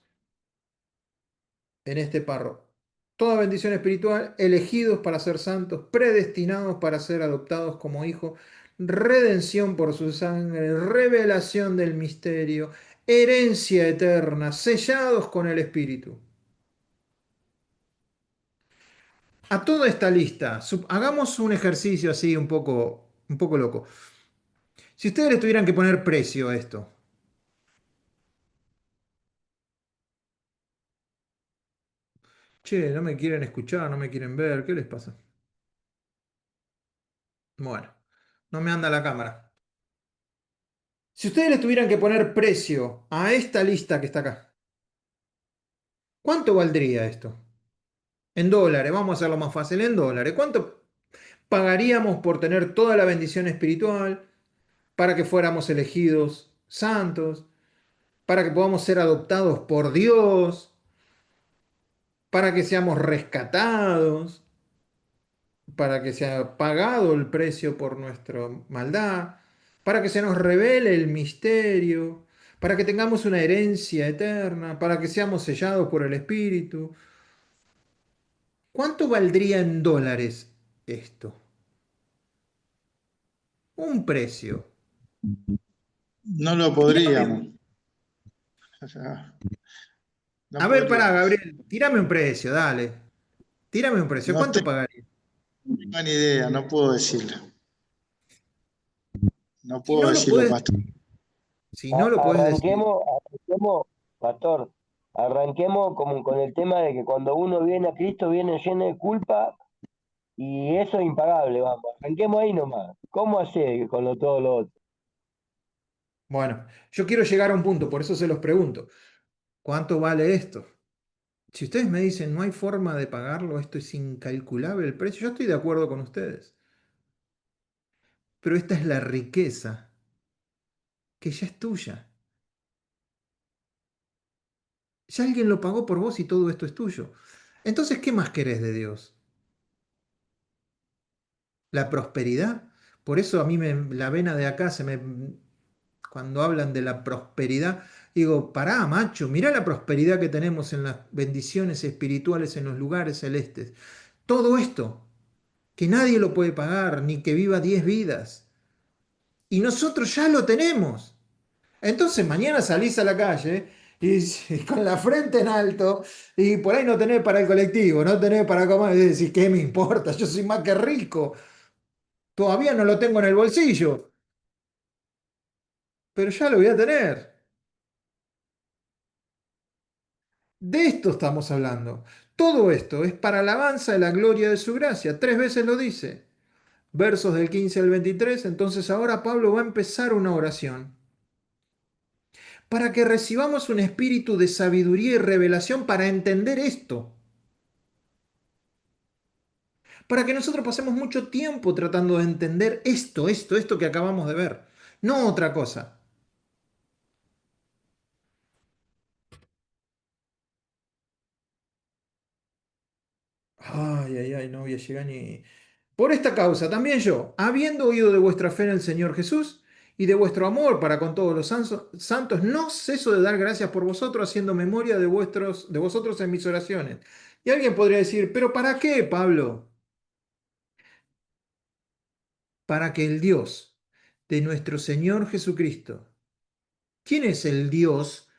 en este párrafo. Toda bendición espiritual, elegidos para ser santos, predestinados para ser adoptados como hijos, redención por su sangre, revelación del misterio, herencia eterna, sellados con el Espíritu. A toda esta lista, hagamos un ejercicio así un poco loco. Si ustedes le tuvieran que poner precio a esto, che, no me quieren escuchar, no me quieren ver, ¿qué les pasa? Bueno, no me anda la cámara. Si ustedes le tuvieran que poner precio a esta lista que está acá, ¿cuánto valdría esto? En dólares, vamos a hacerlo más fácil, en dólares. ¿Cuánto pagaríamos por tener toda la bendición espiritual, para que fuéramos elegidos santos, para que podamos ser adoptados por Dios, para que seamos rescatados, para que sea pagado el precio por nuestra maldad, para que se nos revele el misterio, para que tengamos una herencia eterna, para que seamos sellados por el Espíritu? ¿Cuánto valdría en dólares esto? Un precio. No lo podríamos. O sea, no A ver, pará, podríamos. Gabriel, tírame un precio, dale. Tírame un precio. No ¿Cuánto tengo pagaría? ni idea, no puedo decirlo. No Si puedo no lo decirlo, puedes, pastor. si no lo puedes decir. Arranquemos, pastor, arranquemos como con el tema de que cuando uno viene a Cristo viene lleno de culpa y eso es impagable, vamos. Arranquemos ahí nomás. ¿Cómo hacer con todo lo otro? Bueno, yo quiero llegar a un punto, por eso se los pregunto. ¿Cuánto vale esto? Si ustedes me dicen no hay forma de pagarlo, esto es incalculable el precio, yo estoy de acuerdo con ustedes. Pero esta es la riqueza que ya es tuya. Ya alguien lo pagó por vos y todo esto es tuyo. Entonces, ¿qué más querés de Dios? ¿La prosperidad? Por eso a mí la vena de acá cuando hablan de la prosperidad, digo, pará, macho, mirá la prosperidad que tenemos en las bendiciones espirituales en los lugares celestes. Todo esto, que nadie lo puede pagar, ni que viva 10 vidas. Y nosotros ya lo tenemos. Entonces mañana salís a la calle y con la frente en alto y por ahí no tenés para el colectivo, no tenés para comer y decís, ¿qué me importa? Yo soy más que rico. Todavía no lo tengo en el bolsillo, pero ya lo voy a tener. De esto estamos hablando. Todo esto es para alabanza de la gloria de su gracia. 3 veces lo dice. Versos del 15 al 23. Entonces ahora Pablo va a empezar una oración para que recibamos un espíritu de sabiduría y revelación para entender esto. Para que nosotros pasemos mucho tiempo tratando de entender esto que acabamos de ver. No otra cosa. Ay, ay, ay, no voy a llegar ni... Por esta causa, también yo, habiendo oído de vuestra fe en el Señor Jesús y de vuestro amor para con todos los santos, no ceso de dar gracias por vosotros, haciendo memoria de vosotros en mis oraciones. Y alguien podría decir, ¿pero para qué, Pablo? Para que el Dios de nuestro Señor Jesucristo. ¿Quién es el Dios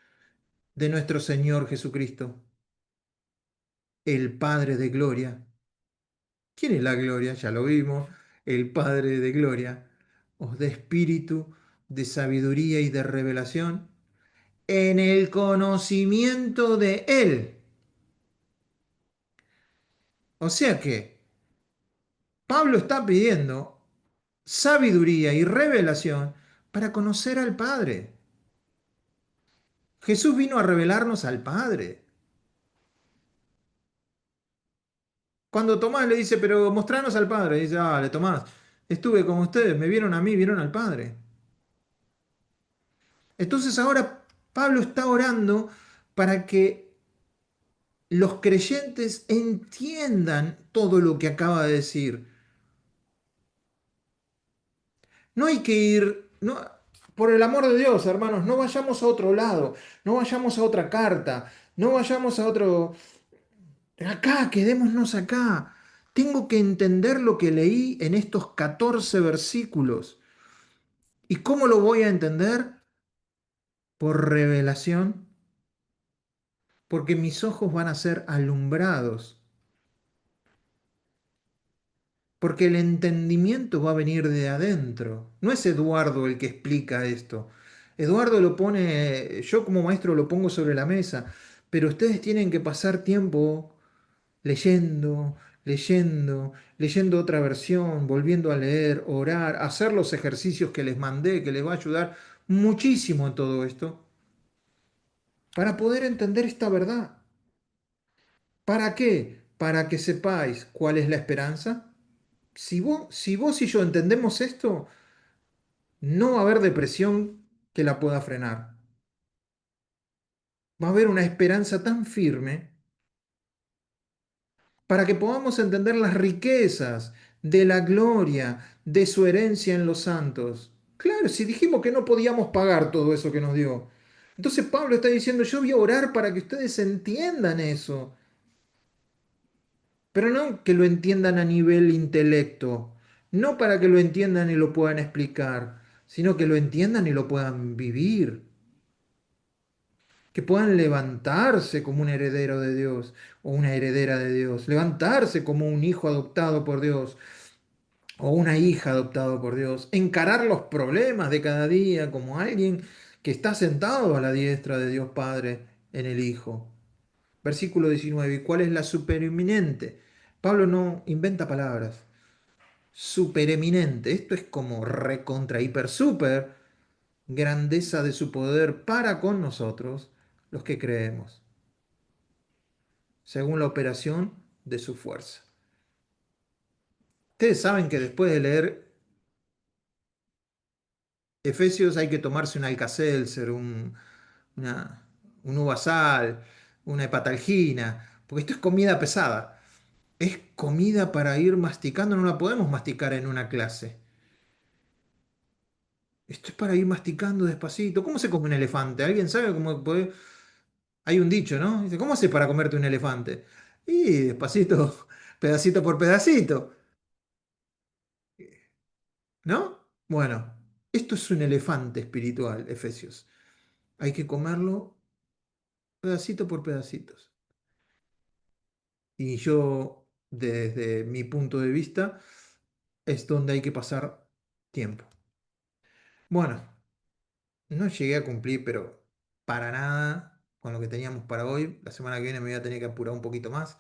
de nuestro Señor Jesucristo? El Padre de gloria. ¿Quién es la gloria? Ya lo vimos. El Padre de gloria. Os dé espíritu de sabiduría y de revelación en el conocimiento de Él. O sea que Pablo está pidiendo sabiduría y revelación para conocer al Padre. Jesús vino a revelarnos al Padre. Cuando Tomás le dice, pero mostranos al Padre, dice, dale, Tomás, estuve con ustedes, me vieron a mí, vieron al Padre. Entonces ahora Pablo está orando para que los creyentes entiendan todo lo que acaba de decir. No hay que ir, no, por el amor de Dios, hermanos, no vayamos a otro lado, no vayamos a otra carta, no vayamos a otro... Acá, quedémonos acá. Tengo que entender lo que leí en estos 14 versículos. ¿Y cómo lo voy a entender? por revelación, porque mis ojos van a ser alumbrados, porque el entendimiento va a venir de adentro. No es Eduardo el que explica esto. Eduardo lo pone, yo como maestro lo pongo sobre la mesa, pero ustedes tienen que pasar tiempo leyendo, leyendo, leyendo otra versión, volviendo a leer, orar, hacer los ejercicios que les mandé, que les va a ayudar muchísimo en todo esto, para poder entender esta verdad. ¿Para qué? Para que sepáis cuál es la esperanza. Si vos y yo entendemos esto, no va a haber depresión que la pueda frenar. Va a haber una esperanza tan firme para que podamos entender las riquezas de la gloria de su herencia en los santos. Claro, si dijimos que no podíamos pagar todo eso que nos dio. Entonces Pablo está diciendo, yo voy a orar para que ustedes entiendan eso. Pero no que lo entiendan a nivel intelecto, no para que lo entiendan y lo puedan explicar, sino que lo entiendan y lo puedan vivir, que puedan levantarse como un heredero de Dios o una heredera de Dios, levantarse como un hijo adoptado por Dios o una hija adoptada por Dios, encarar los problemas de cada día como alguien que está sentado a la diestra de Dios Padre en el Hijo. Versículo 19. ¿Y cuál es la supereminente? Pablo no inventa palabras. Supereminente. Esto es como recontra, hiper, super grandeza de su poder para con nosotros, los que creemos, según la operación de su fuerza. Ustedes saben que después de leer Efesios hay que tomarse un Alka-Seltzer, una, un Uvasal, una hepatalgina, porque esto es comida pesada. Es comida para ir masticando, no la podemos masticar en una clase. Esto es para ir masticando despacito. ¿Cómo se come un elefante? ¿Alguien sabe cómo puede? Hay un dicho, ¿no? Dice, ¿cómo haces para comerte un elefante? Y despacito, pedacito por pedacito, ¿no? Bueno, esto es un elefante espiritual, Efesios. Hay que comerlo pedacito por pedacitos. Y yo, desde mi punto de vista, es donde hay que pasar tiempo. Bueno, no llegué a cumplir, pero para nada con lo que teníamos para hoy. La semana que viene me voy a tener que apurar un poquito más.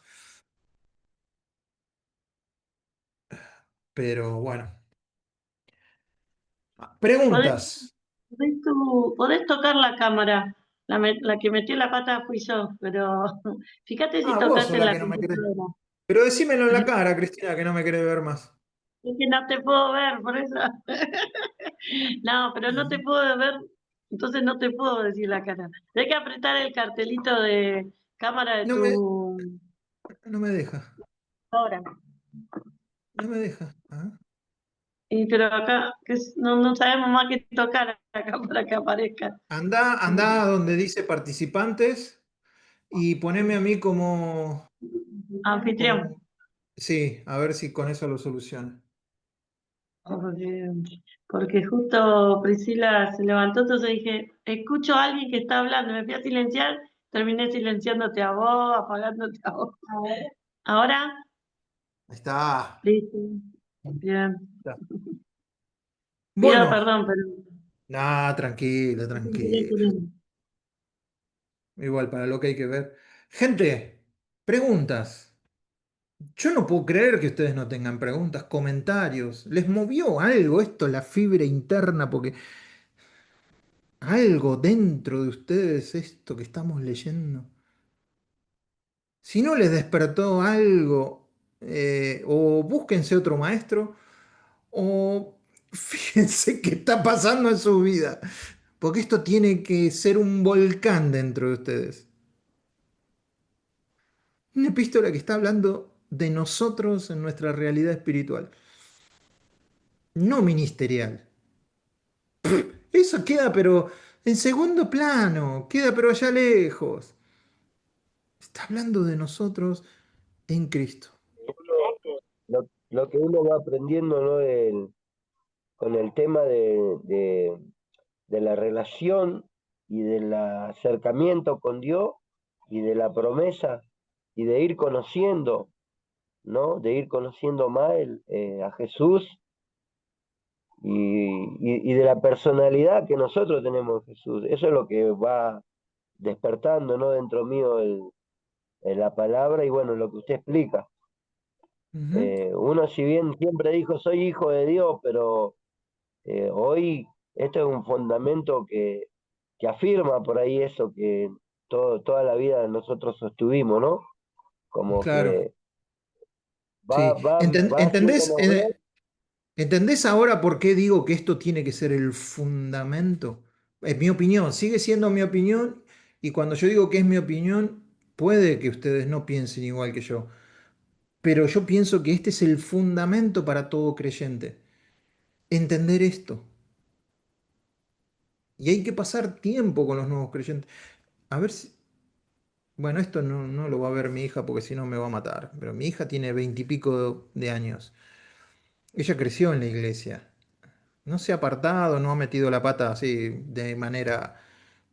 Pero bueno. ¿Podés, Preguntas. podés tocar la cámara? La que metió la pata fui yo, pero fíjate si Ah, vos sos tocaste la la que no me querés. computadora. Pero decímelo en la cara, Cristina, que no me querés ver más. Es que no te puedo ver, por eso. No, pero no te puedo ver, entonces no te puedo decir la cara. Hay que apretar el cartelito de cámara de No me, tu no me deja. ahora. No me deja. Ah. Y pero acá no sabemos más que tocar acá para que aparezca. Anda donde dice participantes y poneme a mí Anfitrión. como... Sí, a ver si con eso lo soluciona. Porque, porque justo Priscila se levantó, entonces dije, escucho a alguien que está hablando, me fui a silenciar, terminé silenciándote a vos, apagándote a vos. Ahora, Ahí está. listo, bien. Está. Pido Bueno, perdón, pero nada, tranquilo, sin querer tranquilo. queriendo. Igual para lo que hay que ver. Gente, preguntas. Yo no puedo creer que ustedes no tengan preguntas, comentarios. ¿Les movió algo esto, la fibra interna? Porque algo dentro de ustedes, esto que estamos leyendo. Si no les despertó algo, o búsquense otro maestro, o fíjense qué está pasando en su vida. Porque esto tiene que ser un volcán dentro de ustedes. Una epístola que está hablando de nosotros en nuestra realidad espiritual, no ministerial. Eso queda pero en segundo plano, queda pero allá lejos. Está hablando de nosotros en Cristo. Lo que uno va aprendiendo, ¿no? Con el tema de la relación y del acercamiento con Dios y de la promesa y de ir conociendo, ¿no? De ir conociendo más a Jesús y de la personalidad que nosotros tenemos en Jesús. Eso es lo que va despertando, ¿no? Dentro mío la palabra y bueno, lo que usted explica. Ujú. Uno si bien siempre dijo soy hijo de Dios, pero hoy esto es un fundamento que afirma por ahí eso que toda la vida nosotros sostuvimos, ¿no? Como Claro, que sí. va ¿Entendés, haciéndonos ver. entendés ahora por qué digo que esto tiene que ser el fundamento? Es mi opinión, sigue siendo mi opinión y cuando yo digo que es mi opinión, puede que ustedes no piensen igual que yo, pero yo pienso que este es el fundamento para todo creyente. Entender esto. Y hay que pasar tiempo con los nuevos creyentes. A ver si... Bueno, esto no lo va a ver mi hija porque si no me va a matar, pero mi hija tiene 20 y pico de años. Ella creció en la iglesia. No se ha apartado, no ha metido la pata así de manera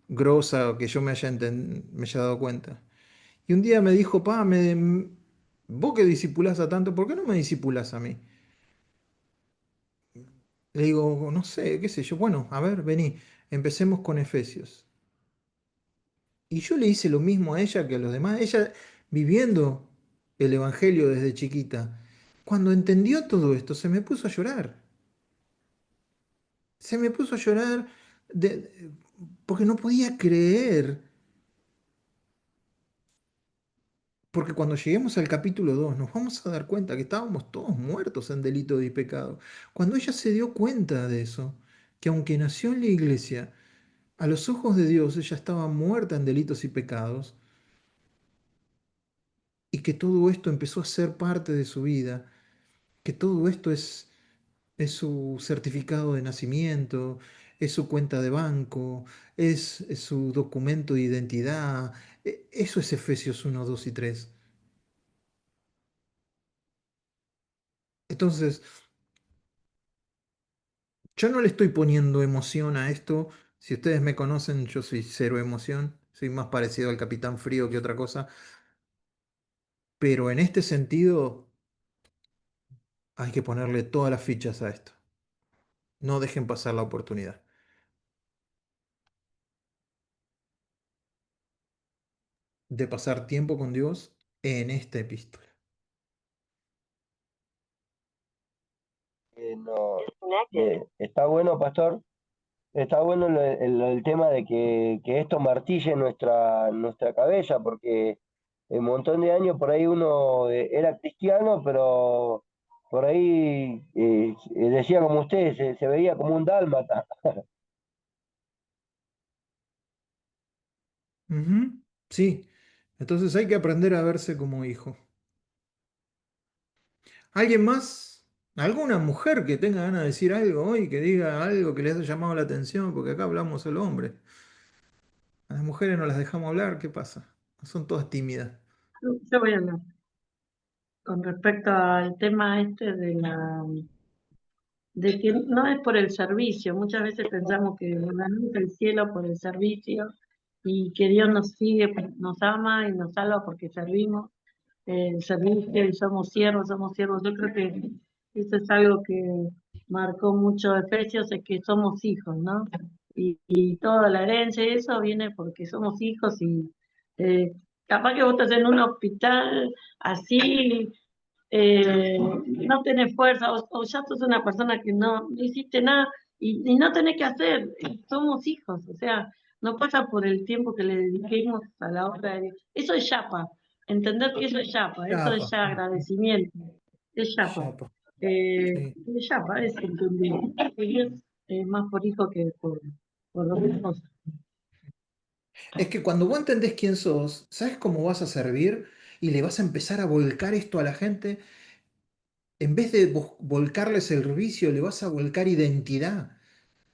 grosa o que yo me haya dado cuenta. Y un día me dijo, pa, vos que discipulás a tanto, ¿por qué no me discipulás a mí? Le digo, no sé, qué sé yo. Bueno, a ver, vení, empecemos con Efesios. Y yo le hice lo mismo a ella que a los demás. Ella viviendo el Evangelio desde chiquita. Cuando entendió todo esto, se me puso a llorar. Se me puso a llorar porque no podía creer. Porque cuando lleguemos al capítulo 2 nos vamos a dar cuenta que estábamos todos muertos en delito y pecado. Cuando ella se dio cuenta de eso, que aunque nació en la iglesia, a los ojos de Dios ella estaba muerta en delitos y pecados, y que todo esto empezó a ser parte de su vida, que todo esto es su certificado de nacimiento, es su cuenta de banco, es su documento de identidad. Eso es Efesios 1, 2 y 3. Entonces, yo no le estoy poniendo emoción a esto. Si ustedes me conocen, yo soy cero emoción. Soy más parecido al Capitán Frío que otra cosa. Pero en este sentido, hay que ponerle todas las fichas a esto. No dejen pasar la oportunidad de pasar tiempo con Dios en esta epístola. No, está bueno, pastor. Está bueno el tema de que esto martille nuestra cabeza, porque un montón de años por ahí uno era cristiano, pero por ahí decía como usted, se veía como un dálmata. Ujú. Sí, entonces hay que aprender a verse como hijo. ¿Alguien más? ¿Alguna mujer que tenga ganas de decir algo hoy, que diga algo que les haya llamado la atención? Porque acá hablamos solo hombres. A las mujeres no las dejamos hablar, ¿qué pasa? Son todas tímidas. Yo voy a hablar con respecto al tema este de que no es por el servicio. Muchas veces pensamos que ganamos el cielo por el servicio y que Dios nos sigue, nos ama y nos salva porque servimos. El servicio y somos siervos, somos siervos. Yo creo que eso es algo que marcó mucho Efesios, es que somos hijos, ¿no? Y toda la herencia y eso viene porque somos hijos y eh, capaz que vos estás en un hospital así, no tenés fuerza o ya sos una persona que no hiciste nada y no tenés que hacer, somos hijos, o sea, no pasa por el tiempo que le dediquemos a la obra de Dios. Eso es yapa, entender que eso es yapa, eso es Chapa, ya agradecimiento, es yapa. chapa. Sí. Es yapa, es entender que Dios es más por hijo que por otra cosa. Es que cuando vos entendés quién sos, ¿sabes cómo vas a servir? Y le vas a empezar a volcar esto a la gente. En vez de volcarle servicio, le vas a volcar identidad.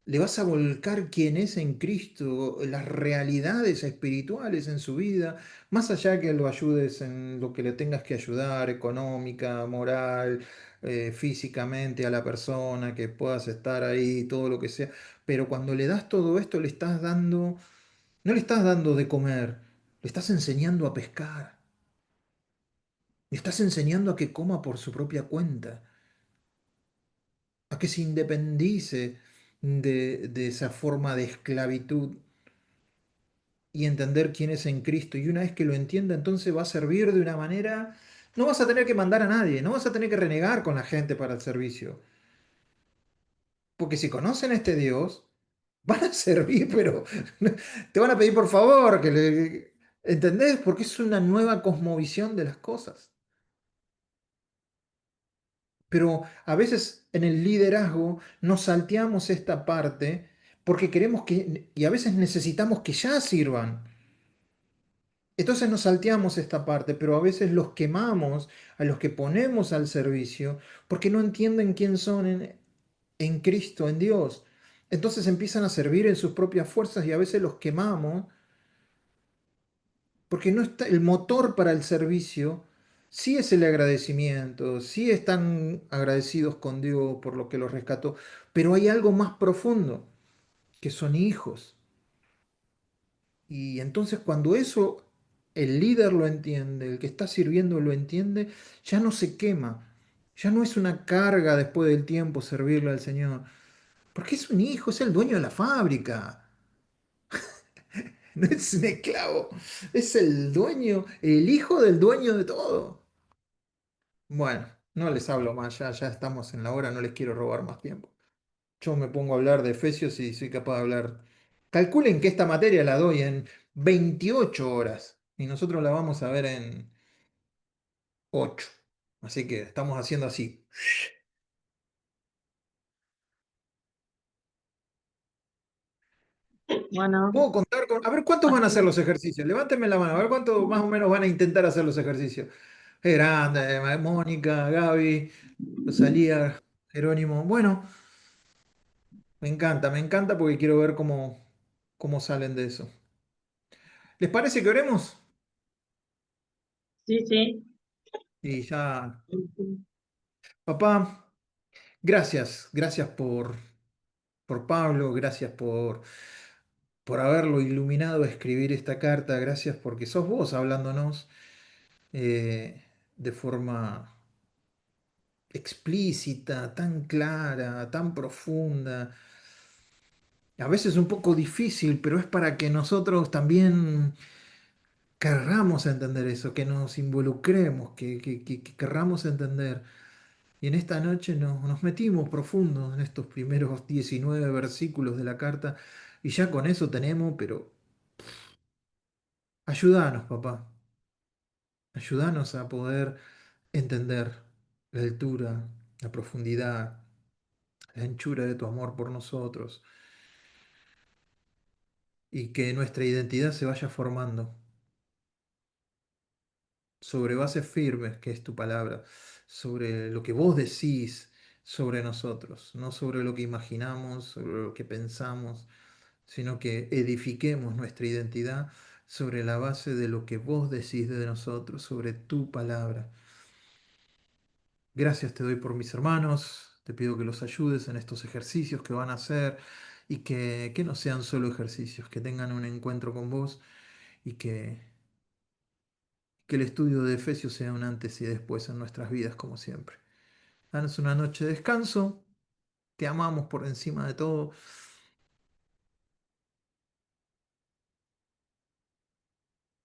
Le vas a volcar quién es en Cristo, las realidades espirituales en su vida, más allá que lo ayudes en lo que le tengas que ayudar, económica, moral, físicamente a la persona, que puedas estar ahí, todo lo que sea. Pero cuando le das todo esto, le estás dando No le estás dando de comer, le estás enseñando a pescar. Le estás enseñando a que coma por su propia cuenta, a que se independice de esa forma de esclavitud y entender quién es en Cristo. Y una vez que lo entienda, entonces va a servir de una manera, no vas a tener que mandar a nadie, no vas a tener que renegar con la gente para el servicio. Porque si conocen a este Dios, van a servir, pero te van a pedir por favor que le... ¿Entendés? Porque es una nueva cosmovisión de las cosas. Pero a veces en el liderazgo nos salteamos esta parte porque queremos que, y a veces necesitamos que ya sirvan. Entonces nos salteamos esta parte, pero a veces los quemamos a los que ponemos al servicio porque no entienden quién son en Cristo, en Dios. Entonces empiezan a servir en sus propias fuerzas y a veces los quemamos porque no está el motor para el servicio. Sí es el agradecimiento, sí están agradecidos con Dios por lo que los rescató, pero hay algo más profundo, que son hijos. Y entonces cuando eso el líder lo entiende, el que está sirviendo lo entiende, ya no se quema, ya no es una carga después del tiempo servirle al Señor, porque es un hijo, es el dueño de la fábrica, no es un esclavo, es el dueño, el hijo del dueño de todo. Bueno, no les hablo más, ya estamos en la hora, no les quiero robar más tiempo. Yo me pongo a hablar de Efesios y soy capaz de hablar. Calculen que esta materia la doy en 28 horas y nosotros la vamos a ver en 8. Así que estamos haciendo así. Bueno, Puedo contar con... A ver, ¿cuántos van a hacer los ejercicios? Levántenme la mano, a ver cuántos más o menos van a intentar hacer los ejercicios. Es grande, Mónica, Gaby, Rosalía, Jerónimo. Bueno, me encanta porque quiero ver cómo salen de eso. ¿Les parece que oremos? sí, sí. Y ya, papá, gracias por Pablo, gracias por haberlo iluminado a escribir esta carta, gracias porque sos vos hablándonos de forma explícita, tan clara, tan profunda, a veces un poco difícil, pero es para que nosotros también querramos entender eso, que nos involucremos, que querramos entender. Y en esta noche nos metimos profundo en estos primeros 19 versículos de la carta y ya con eso tenemos, pero ayúdanos, papá, ayúdanos a poder entender la altura, la profundidad, la anchura de tu amor por nosotros y que nuestra identidad se vaya formando sobre bases firmes, que es tu palabra, sobre lo que vos decís sobre nosotros, no sobre lo que imaginamos, sobre lo que pensamos, sino que edifiquemos nuestra identidad sobre la base de lo que vos decís de nosotros, sobre tu palabra. Gracias te doy por mis hermanos, te pido que los ayudes en estos ejercicios que van a hacer y que no sean solo ejercicios, que tengan un encuentro con vos y que el estudio de Efesios sea un antes y después en nuestras vidas como siempre. Danos una noche de descanso, te amamos por encima de todo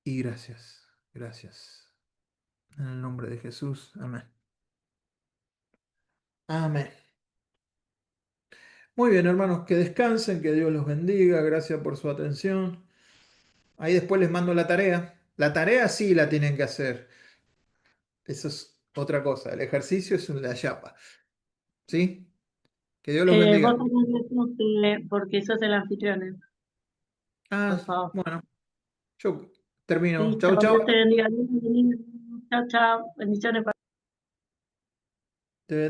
y gracias. En el nombre de Jesús, amén. Amén. Muy bien, hermanos, que descansen, que Dios los bendiga, gracias por su atención. Ahí después les mando la tarea. La tarea sí la tienen que hacer. Eso es otra cosa. El ejercicio es una chapa. ¿Sí? Que Dios los Vos bendiga. también porque sos el anfitrión, por Ah, favor. bueno, yo termino. Listo, Chau, chau. Dios te bendiga. Chao, chao. Bendiciones. Te bendiga.